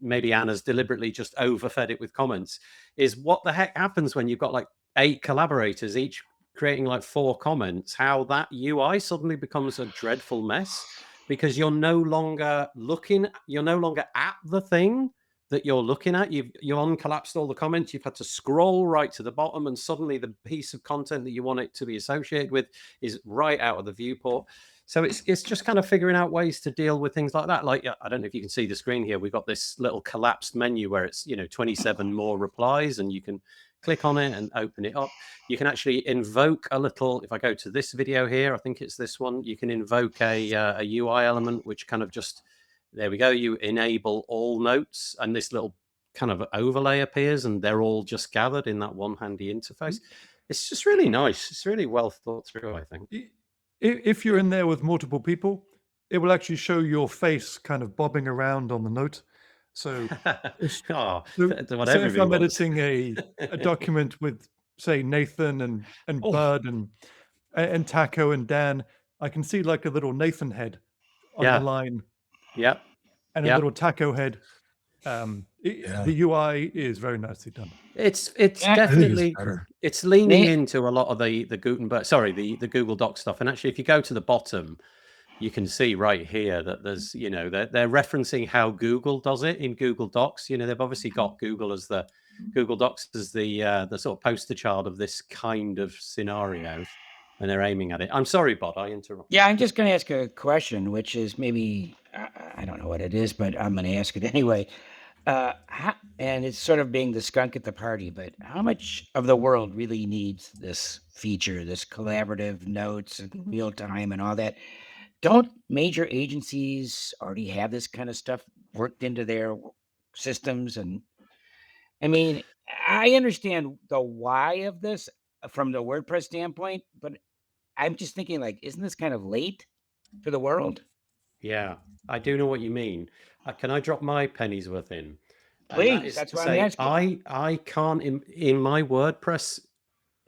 maybe Anna's deliberately just overfed it with comments, is what the heck happens when you've got like 8 collaborators each creating like 4 comments, how that UI suddenly becomes a dreadful mess, because you're no longer at the thing that you're looking at. You've uncollapsed all the comments. You've had to scroll right to the bottom, and suddenly the piece of content that you want it to be associated with is right out of the viewport. So it's just kind of figuring out ways to deal with things like that. Like, I don't know if you can see the screen here. We've got this little collapsed menu where it's 27 more replies, and you can click on it and open it up. You can actually invoke a little, if I go to this video here, I think it's this one, you can invoke a UI element, which kind of just, there we go, you enable all notes, and this little kind of overlay appears, and they're all just gathered in that one handy interface. It's just really nice. It's really well thought through, I think. If you're in there with multiple people, it will actually show your face kind of bobbing around on the note. So, if I'm editing a document with, say, Nathan and Bud and Taco and Dan, I can see like a little Nathan head on the line. Yep. And a little Taco head. The UI is very nicely done. It's definitely, it's leaning into a lot of the Gutenberg, the Google Doc stuff. And actually, if you go to the bottom, you can see right here that there's, they're referencing how Google does it in Google Docs. They've obviously got Google Docs as the sort of poster child of this kind of scenario, and they're aiming at it. I'm sorry, Bod, I interrupted. Yeah, I'm just going to ask a question, which is maybe, I don't know what it is, but I'm going to ask it anyway. And it's sort of being the skunk at the party, but how much of the world really needs this feature, this collaborative notes and real time and all that? Don't major agencies already have this kind of stuff worked into their systems? And I mean, I understand the why of this from the WordPress standpoint, but I'm just thinking, like, isn't this kind of late for the world? Yeah, I do know what you mean. Can I drop my penny's worth in? And that Please, is that's to what I'm say, asking. I can't in my WordPress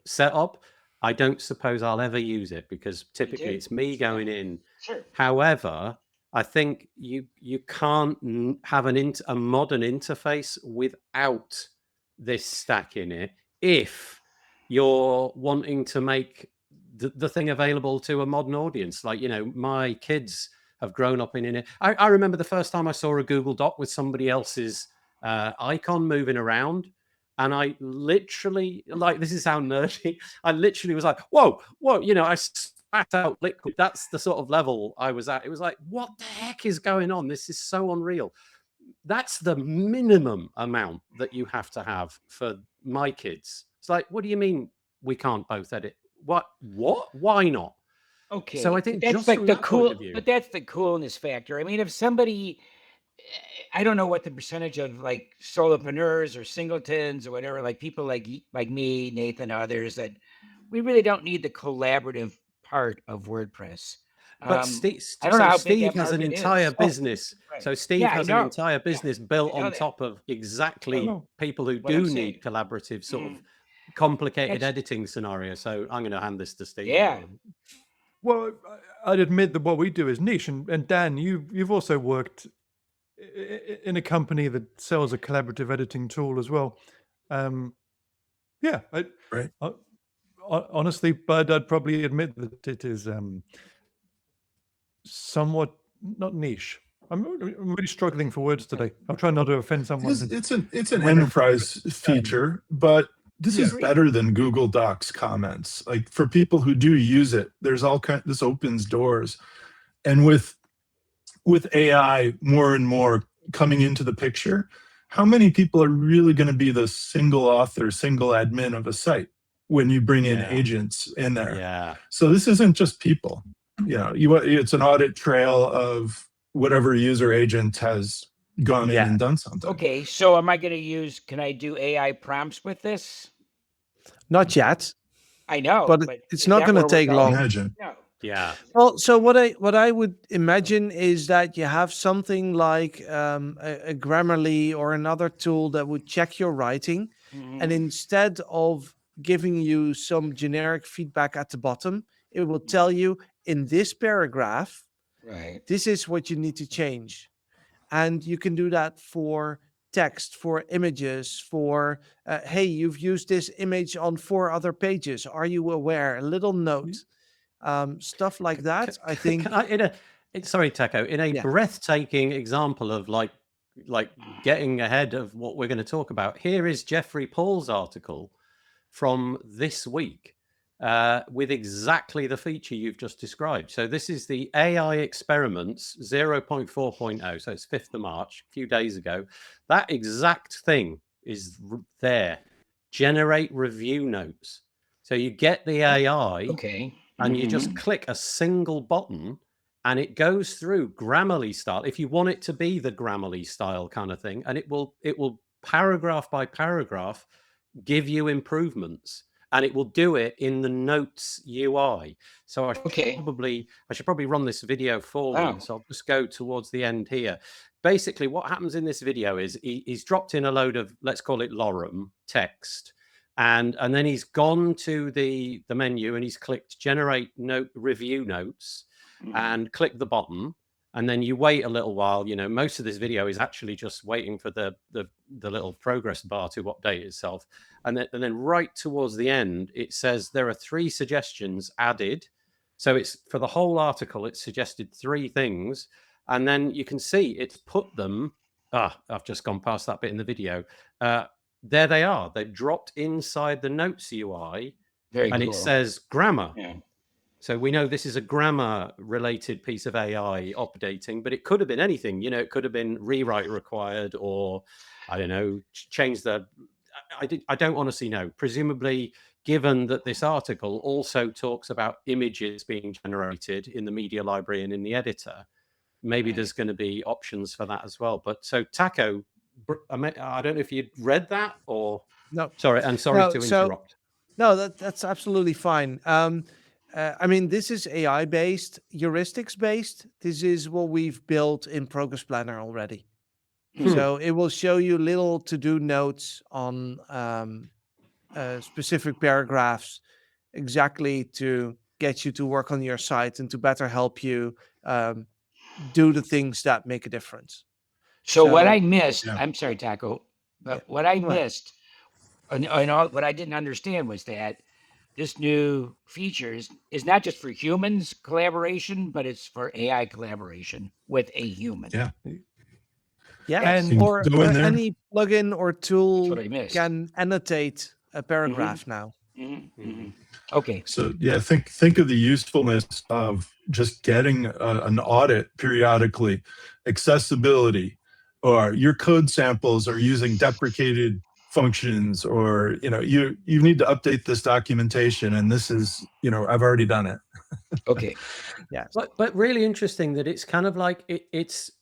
setup, I don't suppose I'll ever use it because typically it's me going in. Sure. However, I think you can't have a modern interface without this stack in it if you're wanting to make the thing available to a modern audience. Like, my kids have grown up in it. I remember the first time I saw a Google Doc with somebody else's icon moving around. And I literally, like, this is how nerdy, I literally was like, whoa, I spat out liquid. That's the sort of level I was at. It was like, what the heck is going on? This is so unreal. That's the minimum amount that you have to have for my kids. It's like, what do you mean we can't both edit? What? Why not? Okay. So I think that's just like from the that cool, point of view, but that's the coolness factor. I mean, if somebody, I don't know what the percentage of like solopreneurs or singletons or whatever, like people like me, Nathan, others, that we really don't need the collaborative part of WordPress. but Steve, I don't know so how big Steve that has an market entire is. business. Right. So Steve Yeah, I has an know. entire business built I know on that. top of exactly Oh, people who What I'm do saying. need collaborative sort of complicated That's- editing scenario. So I'm going to hand this to Steve. Yeah. well, I'd admit that what we do is niche, and Dan, you've also worked in a company that sells a collaborative editing tool as well. Yeah, Right. honestly, Bud, I'd probably admit that it is somewhat not niche. I'm really struggling for words today. I'm trying not to offend someone. It's an enterprise feature, but this is better than Google Docs comments. Like, for people who do use it, there's this opens doors. And with AI more and more coming into the picture, how many people are really going to be the single author, single admin of a site when you bring in agents in there? Yeah. So this isn't just people. It's an audit trail of whatever user agent has gone in and done something. Okay, so can I do AI prompts with this? Not yet. I know, but it's not going to take long. Imagine. No. Yeah. Well, so what I would imagine is that you have something like a Grammarly or another tool that would check your writing, and instead of giving you some generic feedback at the bottom, it will tell you in this paragraph, this is what you need to change. And you can do that for text, for images, for, hey, you've used this image on 4 other pages. Are you aware? A little note. Stuff like that, I think. Sorry, Teco, in a breathtaking example of like getting ahead of what we're going to talk about, here is Jeffrey Paul's article from this week with exactly the feature you've just described. So this is the AI experiments 0.4.0. So it's 5th of March, a few days ago. That exact thing is there. Generate review notes. So you get the AI, and you just click a single button, and it goes through Grammarly style. If you want it to be the Grammarly style kind of thing, and it will paragraph by paragraph give you improvements, and it will do it in the notes UI. So I should probably run this video forward. So I'll just go towards the end here. Basically, what happens in this video is he's dropped in a load of, let's call it lorem text, and then he's gone to the menu and he's clicked generate review notes and click the button. And then you wait a little while. Most of this video is actually just waiting for the little progress bar to update itself. And then right towards the end, it says there are 3 suggestions added. So it's for the whole article, it suggested 3 things. And then you can see it's put them. I've just gone past that bit in the video. There they are. They've dropped inside the Notes UI. Very and cool. It says grammar. Yeah. So we know this is a grammar-related piece of AI updating, but it could have been anything. It could have been rewrite required, or I don't know, change the. I don't honestly know. Presumably, given that this article also talks about images being generated in the media library and in the editor, maybe there's going to be options for that as well. But so Taco, I don't know if you'd read that or no. Sorry, and sorry to interrupt. No, that's absolutely fine. I mean, this is AI based, heuristics based. This is what we've built in Progress Planner already. So it will show you little to-do notes on specific paragraphs, exactly to get you to work on your site and to better help you do the things that make a difference. So what I missed, I'm sorry, Taco, but what I missed, and what I didn't understand was that this new feature is not just for humans collaboration, but it's for AI collaboration with a human. And or any plugin or tool can annotate a paragraph now. Okay. So think of the usefulness of just getting an audit periodically, accessibility, or your code samples are using deprecated functions, or you need to update this documentation, and this is I've already done it. Okay. Yeah. But really interesting that it's kind of like it's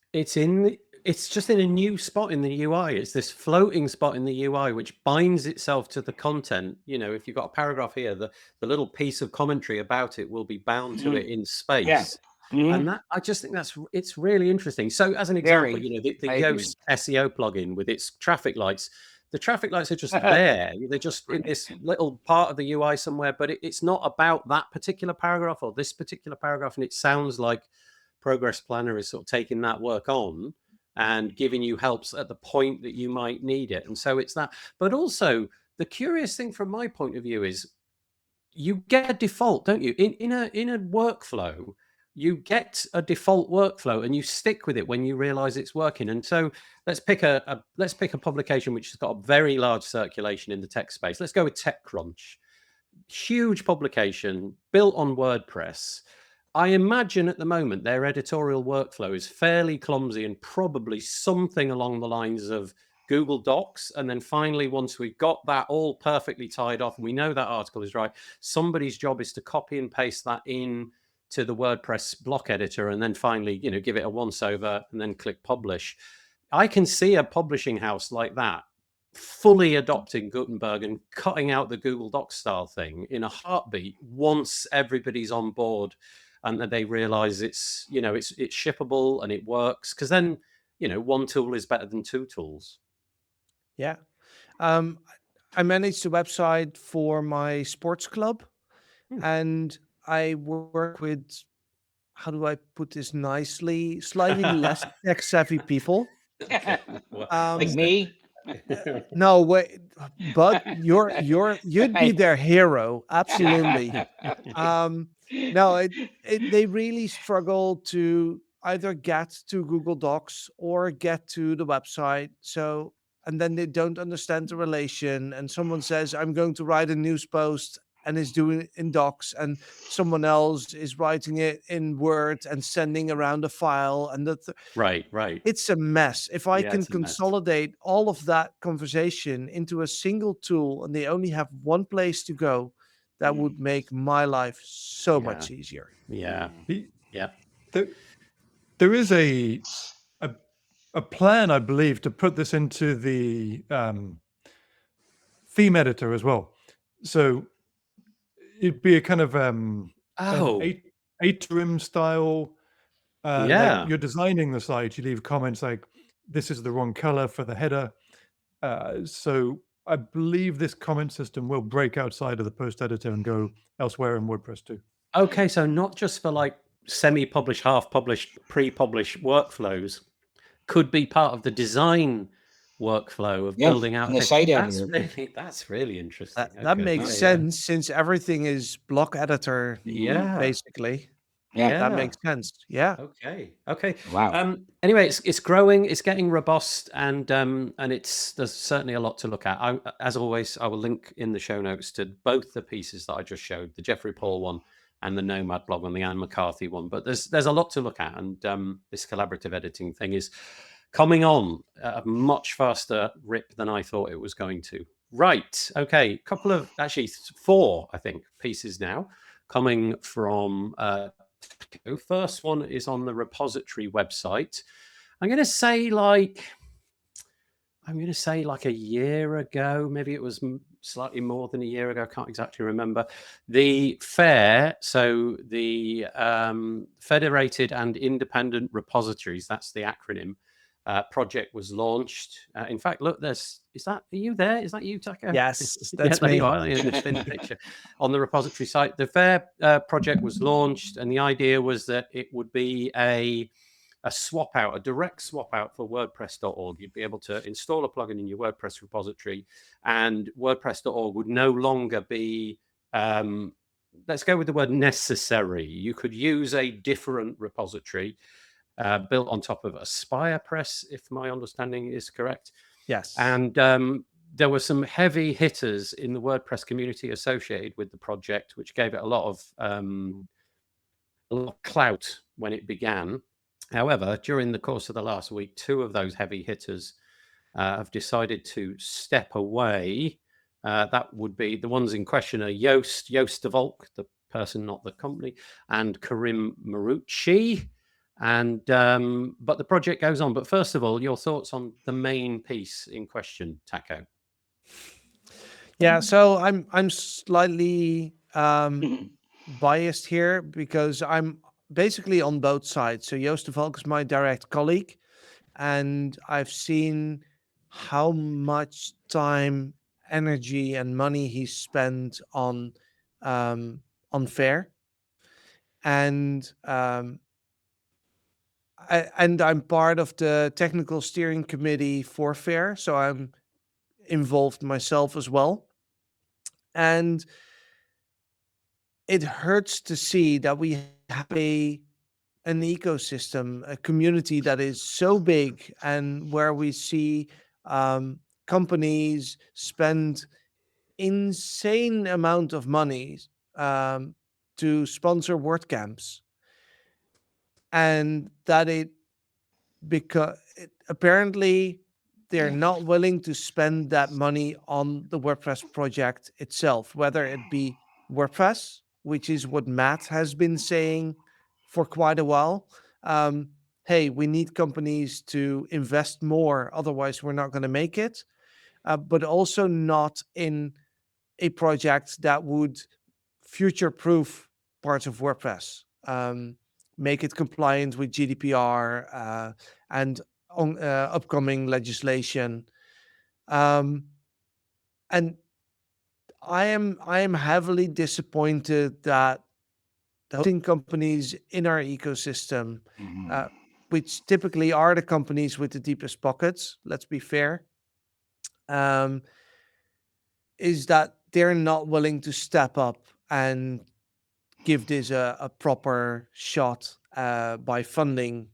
just in a new spot in the UI. It's this floating spot in the UI which binds itself to the content. If you've got a paragraph here, the little piece of commentary about it will be bound to it in space. And that, I just think it's really interesting. So as an example, the Yoast SEO plugin with its traffic lights, the traffic lights are just there. They're just in this little part of the UI somewhere, but it's not about that particular paragraph or this particular paragraph. And it sounds like Progress Planner is sort of taking that work on and giving you helps at the point that you might need it. And so it's that. But also, the curious thing from my point of view is you get a default, don't you? In a workflow, you get a default workflow and you stick with it when you realize it's working. And so let's pick a publication which has got a very large circulation in the tech space. Let's go with TechCrunch. Huge publication built on WordPress. I imagine at the moment their editorial workflow is fairly clumsy and probably something along the lines of Google Docs. And then finally, once we've got that all perfectly tied off and we know that article is right, somebody's job is to copy and paste that in to the WordPress block editor and then finally, give it a once over and then click publish. I can see a publishing house like that fully adopting Gutenberg and cutting out the Google Docs style thing in a heartbeat once everybody's on board and that they realize it's shippable and it works, because then one tool is better than 2 tools. I manage the website for my sports club, and I work with, how do I put this nicely, slightly less tech savvy people. Like me? No way, but you'd be their hero, absolutely. No, they really struggle to either get to Google Docs or get to the website. So, and then they don't understand the relation. And someone says, I'm going to write a news post and is doing it in Docs, and someone else is writing it in Word and sending around a file. And right. It's a mess. If I can consolidate all of that conversation into a single tool and they only have one place to go, that would make my life so much easier. Yeah. There is a plan, I believe, to put this into the theme editor as well. So it'd be a kind of atrium style. Like you're designing the site, you leave comments like, this is the wrong color for the header. So I believe this comment system will break outside of the post editor and go elsewhere in WordPress too. Okay, so not just for like semi-published, half-published, pre-published workflows, could be part of the design workflow of building out and the site That's editor. that's really interesting. That Okay, makes yeah, sense since everything is block editor, yeah. basically. Yeah. That makes sense. Yeah. Okay. Wow. Anyway, it's growing, it's getting robust, and there's certainly a lot to look at. As always, I will link in the show notes to both the pieces that I just showed, the Jeffrey Paul one and the Nomad blog on the Anne McCarthy one. But there's a lot to look at, and this collaborative editing thing is coming on at a much faster rip than I thought it was going to. Right. Okay. Couple of, actually 4, I think, pieces now coming from first one is on the repository website. I'm going to say like a year ago, maybe it was slightly more than a year ago. I can't exactly remember. The FAIR, so the Federated and Independent Repositories, that's the acronym, project was launched. In fact, look, are you there? Is that you, Tucker? Yes, that's me. You are in the thin picture on the repository site. The FAIR project was launched, and the idea was that it would be a swap out, a direct swap out for WordPress.org. You'd be able to install a plugin in your WordPress repository, and WordPress.org would no longer be, let's go with the word necessary. You could use a different repository built on top of AspirePress, if my understanding is correct. Yes. And there were some heavy hitters in the WordPress community associated with the project, which gave it a lot of clout when it began. However, during the course of the last week, 2 of those heavy hitters have decided to step away. That would be the ones in question are Joost de Volk, the person, not the company, and Karim Marucci. And but the project goes on. But first of all, your thoughts on the main piece in question, Taco? Yeah, so I'm slightly biased here because I'm basically on both sides. So Joost de Valk is my direct colleague, and I've seen how much time, energy, and money he spent on FAIR, and I'm part of the technical steering committee for FAIR, so I'm involved myself as well. And it hurts to see that we have an ecosystem, a community that is so big, and where we see companies spend insane amount of money to sponsor WordCamps, and that apparently they're not willing to spend that money on the WordPress project itself, whether it be WordPress, which is what Matt has been saying for quite a while. Hey, we need companies to invest more, otherwise we're not going to make it. But also not in a project that would future-proof parts of WordPress, make it compliant with GDPR and upcoming legislation. And I am heavily disappointed that the hosting companies in our ecosystem, which typically are the companies with the deepest pockets, let's be fair, is that they're not willing to step up and give this a proper shot by funding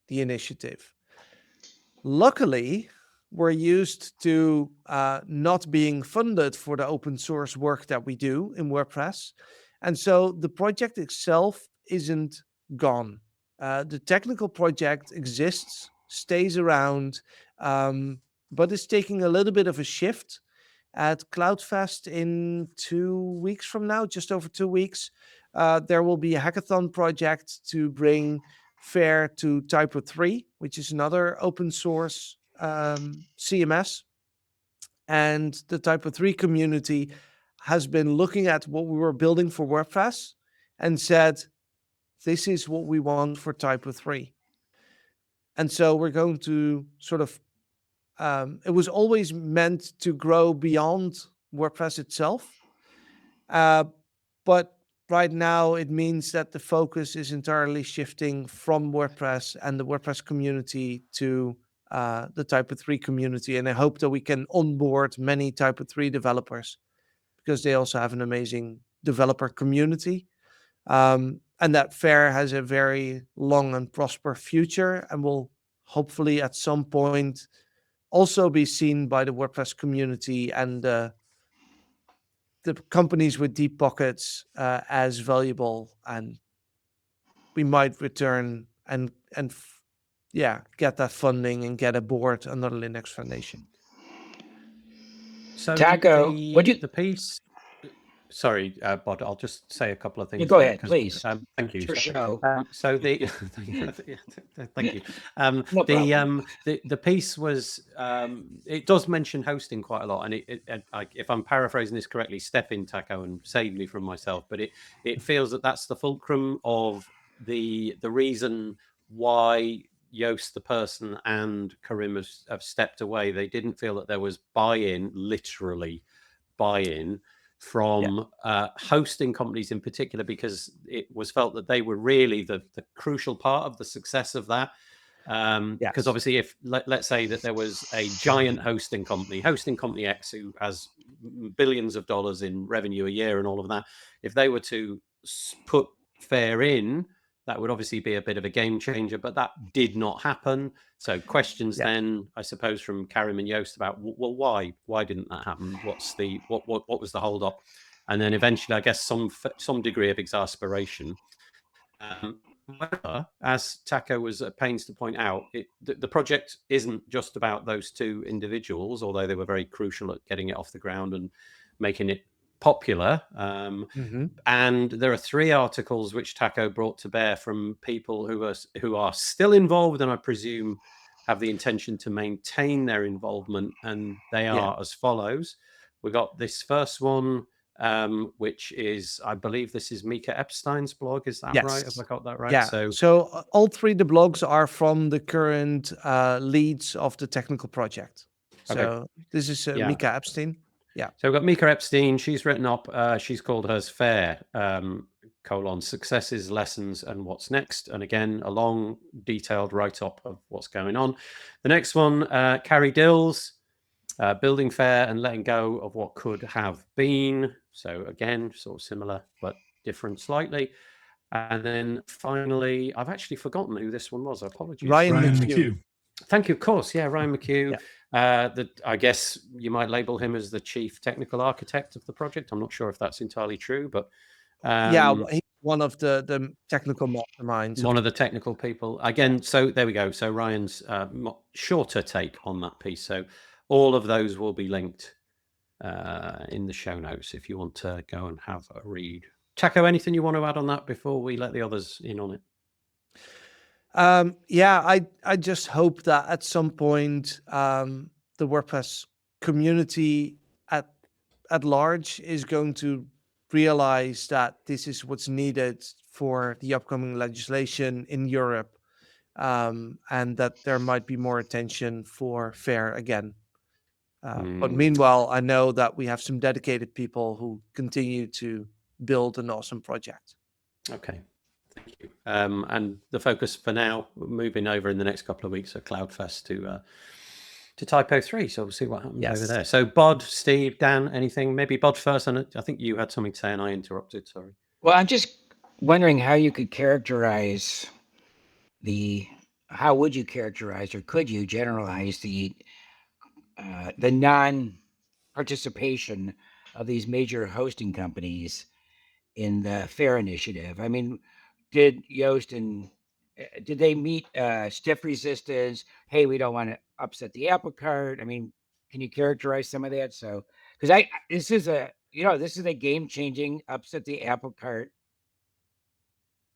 the initiative. Luckily, we're used to not being funded for the open source work that we do in WordPress. And so the project itself isn't gone. The technical project exists, stays around, but it's taking a little bit of a shift. At CloudFest in 2 weeks from now, just over 2 weeks, there will be a hackathon project to bring FAIR to TWiW, which is another open source CMS. And the TWiW community has been looking at what we were building for WordPress and said, this is what we want for TWiW. And so we're going to sort of, it was always meant to grow beyond WordPress itself. But right now it means that the focus is entirely shifting from WordPress and the WordPress community to the Type-3 community, and I hope that we can onboard many Type-3 developers because they also have an amazing developer community. And that fair has a very long and prosperous future and will hopefully at some point also be seen by the WordPress community and the companies with deep pockets as valuable, and we might return and get that funding and get aboard another Linux Foundation. So Taco, the piece. Sorry, Bod, I'll just say a couple of things. Go ahead, please. Thank you. It's your show. So the thank you. No problem. The piece was it does mention hosting quite a lot, and if I'm paraphrasing this correctly, step in, Taco, and save me from myself. But it feels that that's the fulcrum of the reason why Joost the person and Karim have stepped away. They didn't feel that there was buy-in, literally buy-in, from hosting companies in particular, because it was felt that they were really the crucial part of the success of that. Because obviously, if let's say that there was a giant hosting company X, who has billions of dollars in revenue a year and all of that, if they were to put Fair in, that would obviously be a bit of a game changer, but that did not happen. So questions then, I suppose, from Karim and Joost about, well, why didn't that happen? What was the hold up? And then eventually, I guess, some degree of exasperation. However, as Taco was at pains to point out, the project isn't just about those two individuals, although they were very crucial at getting it off the ground and making it popular. And there are 3 articles which Taco brought to bear from people who are still involved, and I presume have the intention to maintain their involvement, and they are as follows. We got this first one, which is, I believe this is Mika Epstein's blog. Is that right? Have I got that right? Yeah. So all 3 the blogs are from the current leads of the technical project. So this is Mika Epstein. Yeah. So we've got Mika Epstein. She's written up, she's called hers Fair, successes, lessons, and what's next. And again, a long, detailed write-up of what's going on. The next one, Carrie Dills, building Fair and letting go of what could have been. So again, sort of similar, but different slightly. And then finally, I've actually forgotten who this one was. Apologies. Ryan McHugh. Thank you. Of course. Yeah, Ryan McHugh. I guess you might label him as the chief technical architect of the project. I'm not sure if that's entirely true, but he's one of the technical masterminds. One of the technical people. Again, so there we go. So Ryan's shorter take on that piece. So all of those will be linked in the show notes if you want to go and have a read. Taco, anything you want to add on that before we let the others in on it? I just hope that at some point the WordPress community at large is going to realize that this is what's needed for the upcoming legislation in Europe, and that there might be more attention for Fair again. But meanwhile, I know that we have some dedicated people who continue to build an awesome project. Okay. Thank you. And the focus for now, moving over in the next couple of weeks at CloudFest to Typo 3. So we'll see what happens over there. So Bod, Steve, Dan, anything? Maybe Bod first. And I think you had something to say and I interrupted. Sorry. Well, I'm just wondering how you could characterize how would you characterize, or could you generalize the non-participation of these major hosting companies in the Fair initiative? I mean, did Joost and did they meet stiff resistance? Hey, we don't want to upset the apple cart. I mean, can you characterize some of that? So, because this is a game-changing upset the apple cart,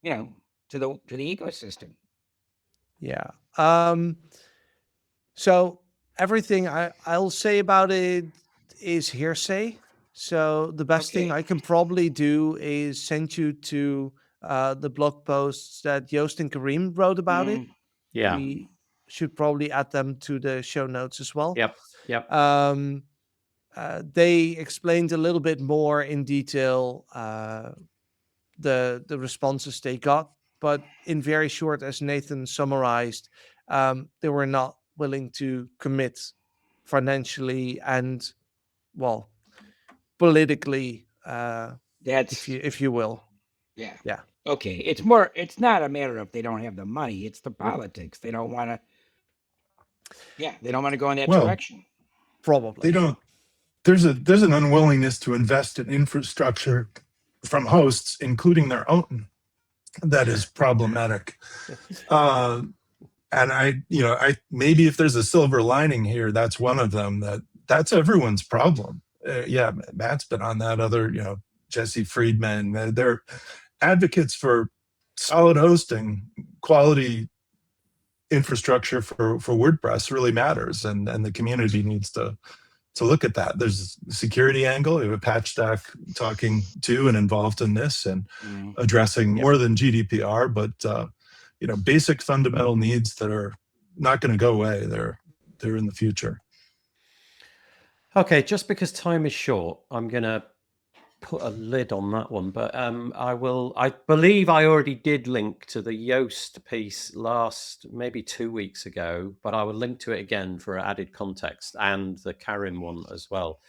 to the ecosystem. Yeah. So everything I'll say about it is hearsay. So the best thing I can probably do is send you to the blog posts that Joost and Karim wrote about it. Yeah. We should probably add them to the show notes as well. Yep. They explained a little bit more in detail the responses they got, but in very short, as Nathan summarized, they were not willing to commit financially and, well, politically, if you will. Yeah. Okay. It's not a matter of they don't have the money. It's the politics. They don't want to. Yeah, they don't want to go in that direction. Probably. They don't. There's an unwillingness to invest in infrastructure from hosts, including their own, that is problematic. And I maybe if there's a silver lining here, that's one of them. That's everyone's problem. Yeah, Matt's been on that. Other, Jesse Friedman, they're advocates for solid hosting. Quality infrastructure for WordPress really matters, and the community needs to look at that. There's a security angle. We have a patch stack talking to and involved in this and addressing more than GDPR, but basic fundamental needs that are not going to go away. They're in the future. Okay, just because time is short, I'm going to put a lid on that one, but I believe I already did link to the Yoast piece maybe 2 weeks ago, but I will link to it again for added context, and the Karim one as well.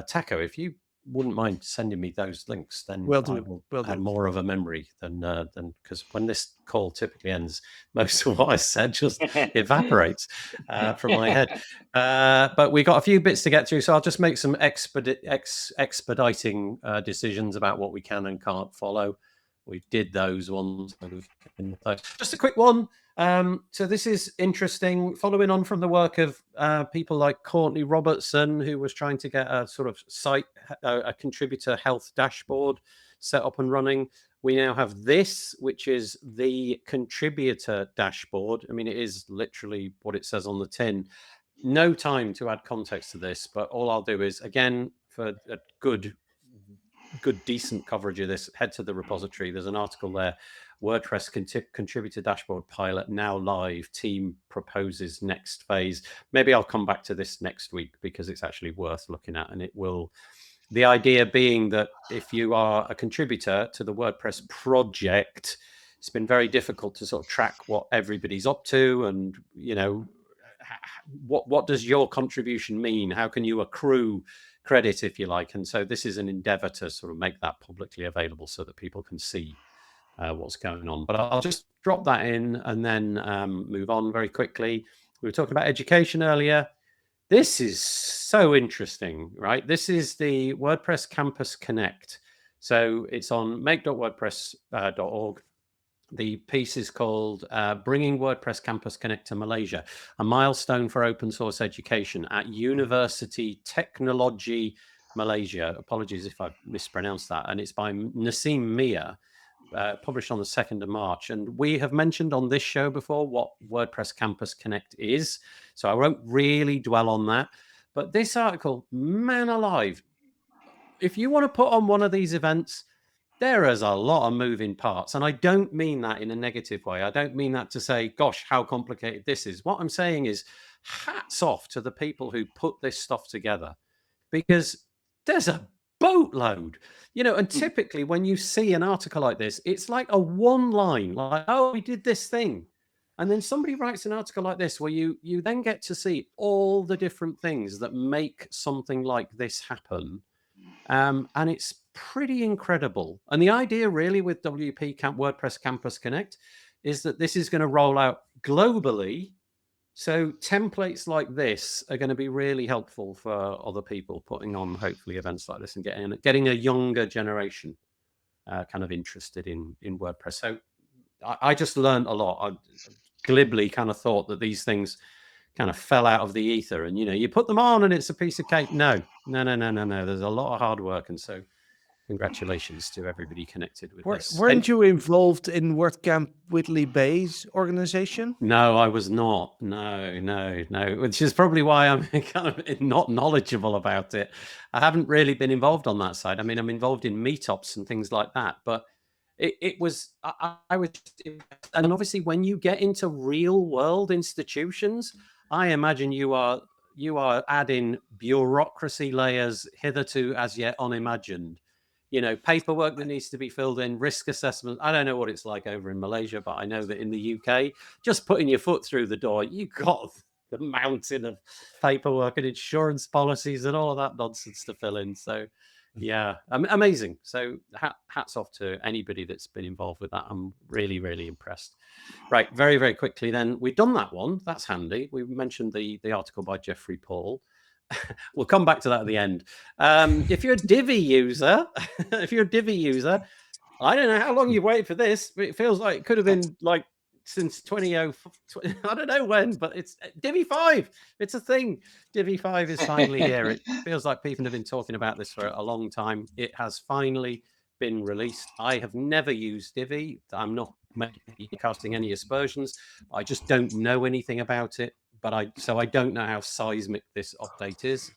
Taco, if you wouldn't mind sending me those links, then Will I do. will have more of a memory than because when this call typically ends, most of what I said just evaporates from my head. But we got a few bits to get through, so I'll just make some expediting decisions about what we can and can't follow. We did those ones. Just a quick one. So this is interesting, following on from the work of people like Courtney Robertson, who was trying to get a sort of site, a contributor health dashboard set up and running. We now have this, which is the contributor dashboard. I mean, it is literally what it says on the tin. No time to add context to this, but all I'll do is, again, for a good decent coverage of this, head to the repository. There's an article there. WordPress contributor dashboard pilot now live. Team proposes next phase. Maybe I'll come back to this next week because it's actually worth looking at, and it will. The idea being that if you are a contributor to the WordPress project, it's been very difficult to sort of track what everybody's up to, and what does your contribution mean? How can you accrue credit, if you like? And so this is an endeavor to sort of make that publicly available so that people can see what's going on. But I'll just drop that in and then move on very quickly. We were talking about education earlier. This is so interesting, right? This is the WordPress Campus Connect. So it's on make.wordpress.org. The piece is called Bringing WordPress Campus Connect to Malaysia, a milestone for open source education at University Technology Malaysia. Apologies if I've mispronounced that. And it's by Naseem Mia, published on the 2nd of March. And we have mentioned on this show before what WordPress Campus Connect is, so I won't really dwell on that. But this article, man alive, if you want to put on one of these events, there is a lot of moving parts. And I don't mean that in a negative way. I don't mean that to say, gosh, how complicated this is. What I'm saying is hats off to the people who put this stuff together, because there's a boatload, and typically when you see an article like this, it's like a one line, like, oh, we did this thing. And then somebody writes an article like this where you then get to see all the different things that make something like this happen. And it's pretty incredible. And the idea really with WordPress Campus Connect is that this is going to roll out globally. So templates like this are going to be really helpful for other people putting on, hopefully, events like this and getting a younger generation kind of interested in WordPress. So I just learned a lot. I glibly kind of thought that these things kind of fell out of the ether and, you put them on and it's a piece of cake. No. There's a lot of hard work. And so congratulations to everybody connected with this. Weren't you involved in WordCamp Whitley Bay's organization? No, I was not. No. Which is probably why I'm kind of not knowledgeable about it. I haven't really been involved on that side. I mean, I'm involved in meetups and things like that, but I was, and obviously when you get into real world institutions, I imagine you are adding bureaucracy layers hitherto as yet unimagined. Paperwork that needs to be filled in, risk assessment. I don't know what it's like over in Malaysia, but I know that in the UK, just putting your foot through the door, you got the mountain of paperwork and insurance policies and all of that nonsense to fill in. So, yeah, amazing. So hats off to anybody that's been involved with that. I'm really, really impressed. Right, very, very quickly then. We've done that one. That's handy. We mentioned the article by Jeffrey Paul. We'll come back to that at the end. If you're a Divi user, I don't know how long you've waited for this, but it feels like it could have been like since 2004. I don't know when, but it's Divi 5. It's a thing. Divi 5 is finally here. It feels like people have been talking about this for a long time. It has finally been released. I have never used Divi. I'm not casting any aspersions. I just don't know anything about it. But I don't know how seismic this update is.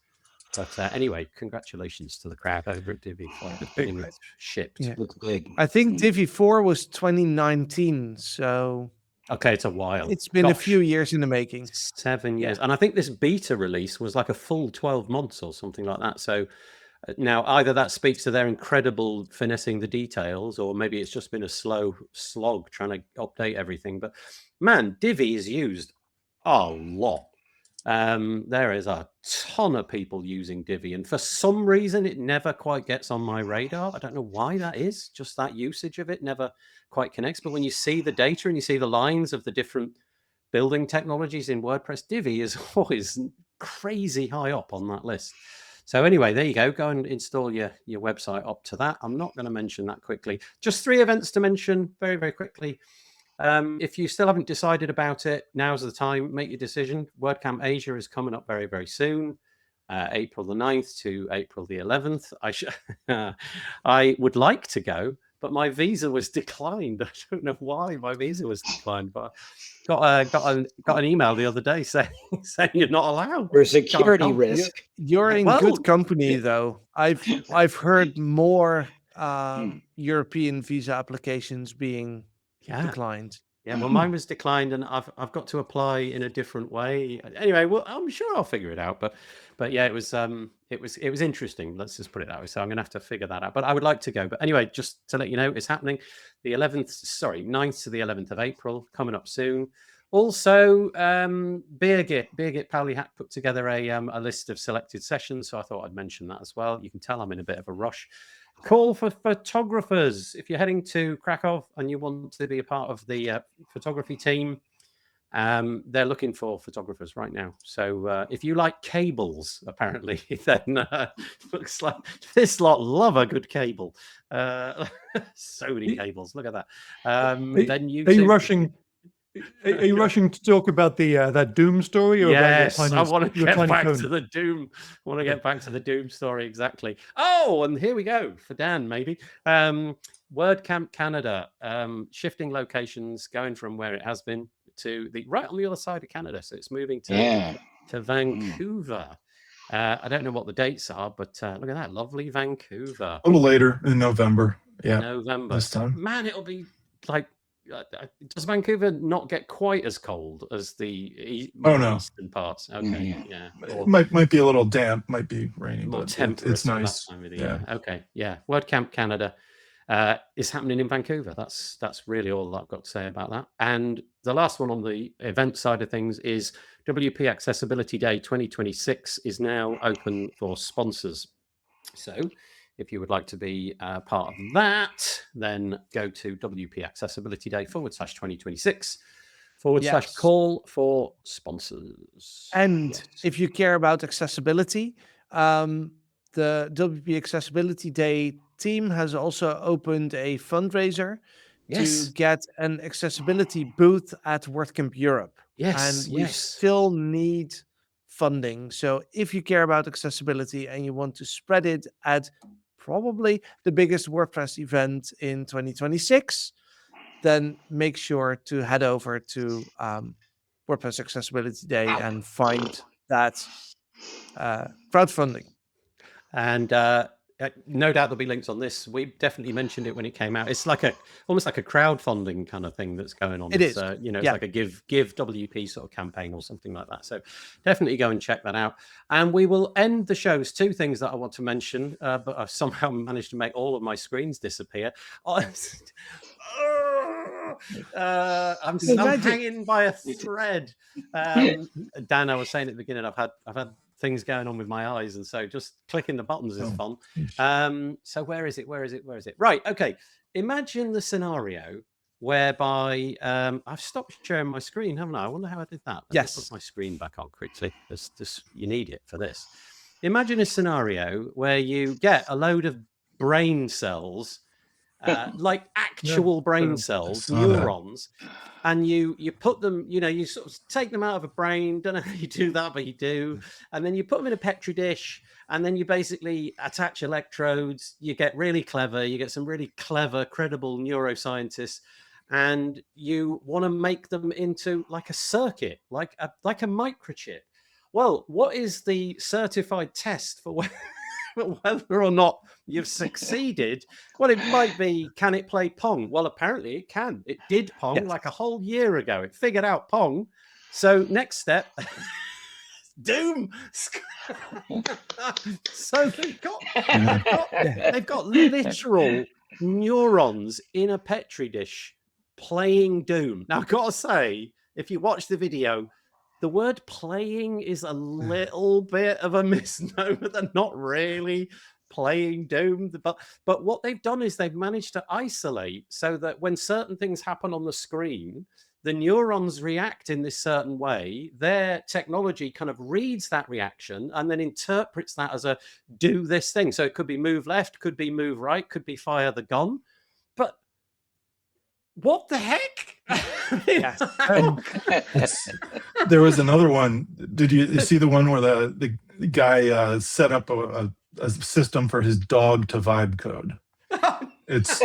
But anyway, congratulations to the crowd over at Divi for getting it shipped. Yeah. Looks big. I think Divi 4 was 2019, so okay, it's a while. It's been a few years in the making. 7 years. And I think this beta release was like a full 12 months or something like that. So now either that speaks to their incredible finessing the details, or maybe it's just been a slow slog trying to update everything. But man, Divi is used a lot. There is a ton of people using Divi, and for some reason it never quite gets on my radar. I don't know why that is. Just that usage of it never quite connects. But when you see the data and you see the lines of the different building technologies in WordPress, Divi is always crazy high up on that list. So anyway, there you go. Go and install your website up to that. I'm not going to mention that quickly. Just 3 events to mention very, very quickly. If you still haven't decided about it, now's the time. Make your decision. WordCamp Asia is coming up very, very soon. April the 9th to April the 11th. I would like to go, but my visa was declined. I don't know why my visa was declined, but got an email the other day saying you're not allowed. For security risk. You're in good company, though. I've heard more European visa applications being declined. Yeah, well, mine was declined, and I've got to apply in a different way. Anyway, well, I'm sure I'll figure it out. But yeah, it was interesting. Let's just put it that way. So I'm going to have to figure that out. But I would like to go. But anyway, just to let you know, it's happening the 9th to the 11th of April, coming up soon. Also, Birgit Pauli put together a list of selected sessions, so I thought I'd mention that as well. You can tell I'm in a bit of a rush. Call for photographers. If you're heading to Krakow and you want to be a part of the photography team, they're looking for photographers right now. So if you like cables, apparently, then looks like this lot love a good cable. So many cables. Look at that. Then you are you rushing? Are you rushing to talk about the that Doom story? Or yes, about I want to get back to the Doom. I want to get back to the Doom story, exactly. Oh, and here we go for Dan, maybe. WordCamp Canada, shifting locations, going from where it has been to right on the other side of Canada. So it's moving to Vancouver. I don't know what the dates are, but look at that, lovely Vancouver. A little later in November. Yeah, November. This time. Man, it'll be like. Does Vancouver not get quite as cold as the eastern parts? Okay, yeah. It might be a little damp, might be rainy, more but temperate. it's nice. Yeah. Okay, yeah. WordCamp Canada is happening in Vancouver. That's really all I've got to say about that. And the last one on the event side of things is WP Accessibility Day 2026 is now open for sponsors. So if you would like to be part of that, then go to WP Accessibility Day /2026 / call for sponsors. And if you care about accessibility, the WP Accessibility Day team has also opened a fundraiser to get an accessibility booth at WordCamp Europe. And we still need funding. So if you care about accessibility and you want to spread it at probably the biggest WordPress event in 2026, then make sure to head over to WordPress Accessibility Day and find that crowdfunding. And no doubt there'll be links on this. We definitely mentioned it when it came out. It's like almost like a crowdfunding kind of thing that's going on. It's like a give WP sort of campaign or something like that. So definitely go and check that out. And we will end the shows. 2 things that I want to mention, but I've somehow managed to make all of my screens disappear. I'm hanging by a thread. Dan, I was saying at the beginning, I've had things going on with my eyes, and so just clicking the buttons is fun. So where is it? Right. Okay. Imagine the scenario whereby I've stopped sharing my screen, haven't I? I wonder how I did that. Let me put my screen back on quickly. You need it for this. Imagine a scenario where you get a load of brain cells, like actual brain cells, neurons, and you put them, you sort of take them out of a brain. Don't know how you do that, but you do. And then you put them in a Petri dish, and then you basically attach electrodes. You get really clever. You get some really clever, credible neuroscientists, and you want to make them into like a circuit, like a microchip. Well, what is the certified test for whether or not you've succeeded? Well, it might be, can it play Pong? Well, apparently it can. It did Pong like a whole year ago. It figured out Pong. So next step, Doom. So they've got literal neurons in a Petri dish playing Doom. Now, I've got to say, if you watch the video, the word playing is a little bit of a misnomer. They're not really playing Doom. But what they've done is they've managed to isolate so that when certain things happen on the screen, the neurons react in this certain way. Their technology kind of reads that reaction and then interprets that as a do this thing. So it could be move left, could be move right, could be fire the gun. But what the heck? There was another one. Did you see the one where the guy set up a system for his dog to vibe code? It's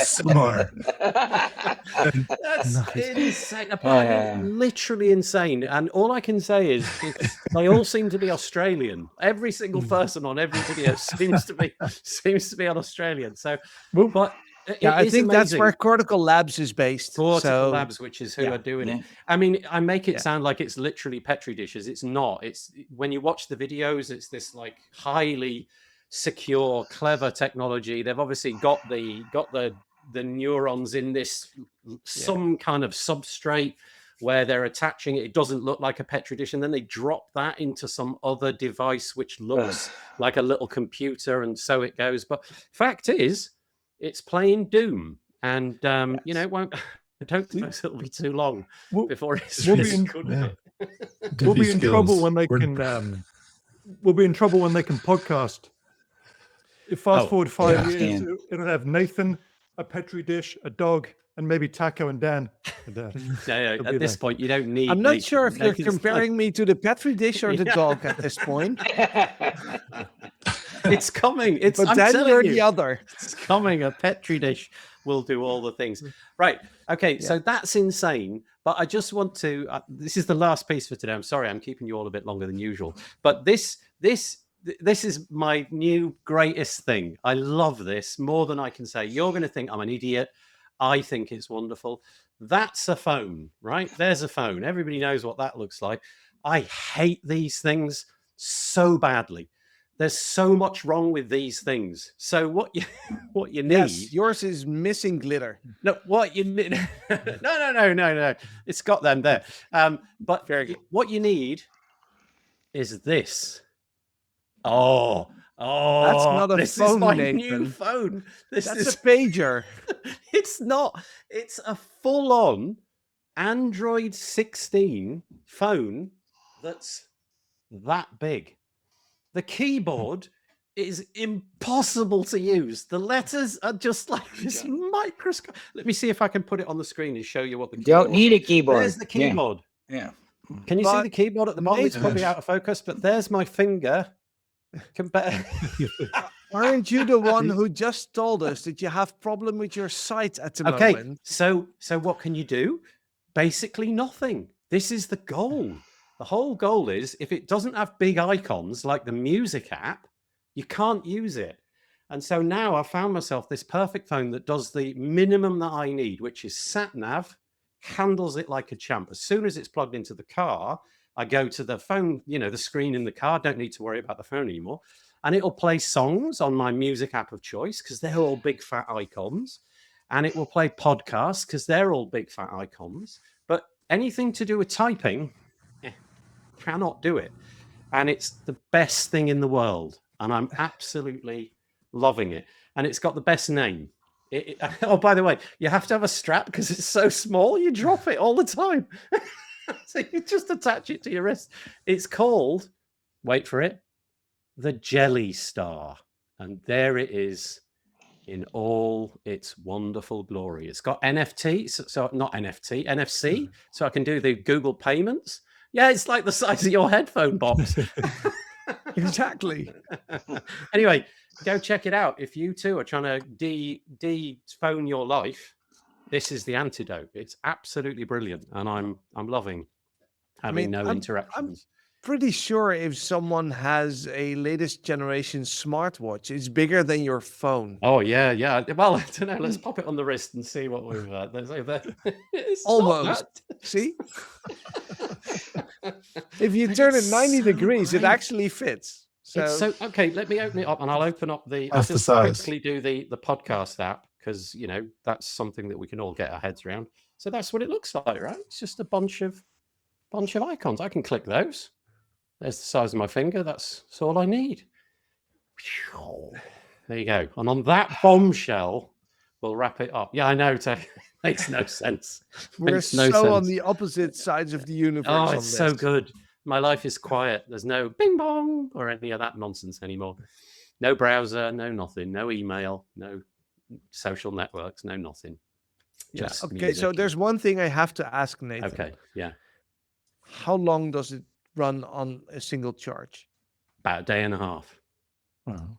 similar. That's insane. Apparently, literally insane. And all I can say is they all seem to be Australian. Every single person on every video seems to be an Australian. So, but I think that's where Cortical Labs is based. Cortical Labs, which is who are doing it. I mean, I make it sound like it's literally Petri dishes. It's not. It's when you watch the videos, it's this like highly secure, clever technology. They've obviously got the neurons in this some kind of substrate where they're attaching it. It doesn't look like a Petri dish, and then they drop that into some other device which looks like a little computer, and so it goes. But fact is, it's playing Doom, and it won't. I don't think it'll be too long before it's we'll be in trouble when they can. We'll be in trouble when they can podcast. If fast forward 5 years, it'll have Nathan, a Petri dish, a dog, and maybe Taco and Dan. At this point, you don't need. I'm not sure if you're comparing me to the Petri dish or the dog at this point. It's coming. But then you're the other. It's coming. A Petri dish will do all the things. Right. Okay. So that's insane. But I just want to. This is the last piece for today. I'm sorry, I'm keeping you all a bit longer than usual. But this is my new greatest thing. I love this more than I can say. You're going to think I'm an idiot. I think it's wonderful. That's a phone, right? There's a phone. Everybody knows what that looks like. I hate these things so badly. There's so much wrong with these things. So what you need? Yes, yours is missing glitter. No, what you need? No. It's got them there. But what you need is this. Oh, that's not a this phone, is my Nathan. new phone. That's a pager. It's not. It's a full-on Android 16 phone that's that big. The keyboard is impossible to use. The letters are just like this microscope. Let me see if I can put it on the screen and show you what the keyboard. Don't need a keyboard. There's the keyboard. Yeah. Can you see the keyboard at the bottom? It's probably out of focus, but there's my finger. Aren't you the one who just told us that you have problem with your site at the moment? So what can you do? Basically nothing. This is the goal. The whole goal is if it doesn't have big icons like the music app, you can't use it. And so now I found myself this perfect phone that does the minimum that I need, which is sat nav, handles it like a champ. As soon as it's plugged into the car, I go to the phone, the screen in the car, don't need to worry about the phone anymore. And it'll play songs on my music app of choice because they're all big fat icons. and it will play podcasts because they're all big fat icons. But anything to do with typing, cannot do it. And it's the best thing in the world. And I'm absolutely loving it. And it's got the best name. Oh, by the way, you have to have a strap because it's so small, you drop it all the time. So you just attach it to your wrist. It's called, wait for it, the Jelly Star. And there it is in all its wonderful glory. It's got NFT, so not NFT, NFC, so I can do the Google payments. Yeah, it's like the size of your headphone box. Exactly. Anyway, go check it out. If you too are trying to de-phone your life, this is the antidote. It's absolutely brilliant, and I'm loving having no interactions. I'm pretty sure if someone has a latest generation smartwatch, it's bigger than your phone. Oh yeah. Well, I don't know. Let's pop it on the wrist and see what we've almost. See, if you turn it 90 degrees, it actually fits. So okay, let me open it up, and I'll open up the. That's I'll just quickly do the podcast app because that's something that we can all get our heads around. So that's what it looks like, right? It's just a bunch of icons. I can click those. There's the size of my finger. That's all I need. There you go. And on that bombshell, we'll wrap it up. Yeah, I know. Makes no sense. We're so on the opposite sides of the universe. Oh, it's so good. My life is quiet. There's no bing bong or any of that nonsense anymore. No browser, no nothing, no email, no social networks, no nothing. Just okay, music. So there's one thing I have to ask Nathan. Okay, yeah. How long does it run on a single charge? About a day and a half. Wow.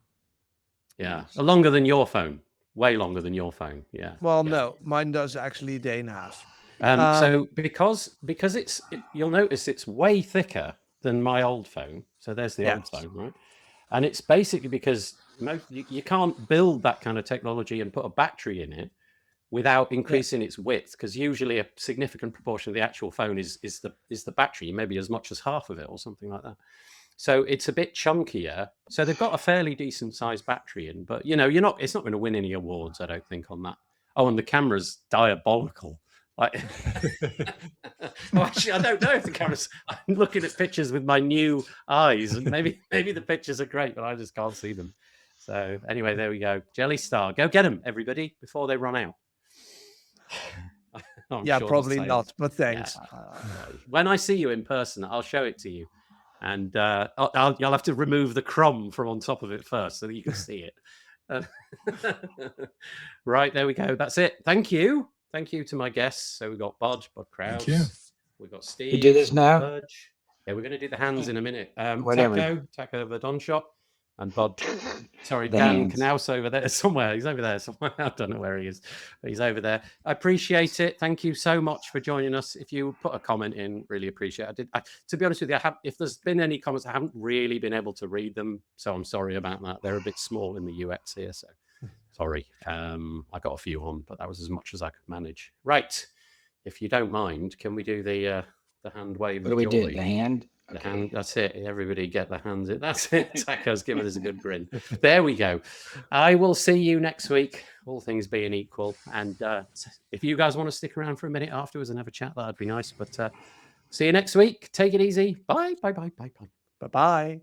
Yeah, longer than your phone. Way longer than your phone. Yeah. Well, yeah. No, mine does actually a day and a half. So because you'll notice it's way thicker than my old phone. So there's the old phone, right? And it's basically because you can't build that kind of technology and put a battery in it without increasing its width, because usually a significant proportion of the actual phone is the battery, maybe as much as half of it or something like that. So it's a bit chunkier. So they've got a fairly decent sized battery in, but it's not going to win any awards, I don't think, on that. Oh, and the camera's diabolical. Like, well, actually, I don't know if the camera's. I'm looking at pictures with my new eyes, and maybe the pictures are great, but I just can't see them. So anyway, there we go. Jelly Star, go get them, everybody, before they run out. Yeah, sure probably not, but thanks. Yeah. When I see you in person, I'll show it to you, and you'll have to remove the crumb from on top of it first so that you can see it. Right, there we go. That's it. Thank you to my guests. So we've got Burge, Kraus. Thank you. We've got Steve. You do this now? Burge. Yeah, we're going to do the hands in a minute. Whatever. Taco Verdonschot. And Burge. Sorry, Dan Knauss over there somewhere. He's over there somewhere. I don't know where he is, but he's over there. I appreciate it. Thank you so much for joining us. If you put a comment in, really appreciate it. To be honest with you, if there's been any comments, I haven't really been able to read them. So I'm sorry about that. They're a bit small in the UX here. So sorry. I got a few on, but that was as much as I could manage. Right. If you don't mind, can we do the hand wave? What do we do? The hand? The hand, that's it. Everybody get the hands in. That's it. Taco's giving us a good grin. There we go. I will see you next week, all things being equal. And if you guys want to stick around for a minute afterwards and have a chat, that'd be nice. But see you next week. Take it easy. Bye. Bye. Bye-bye.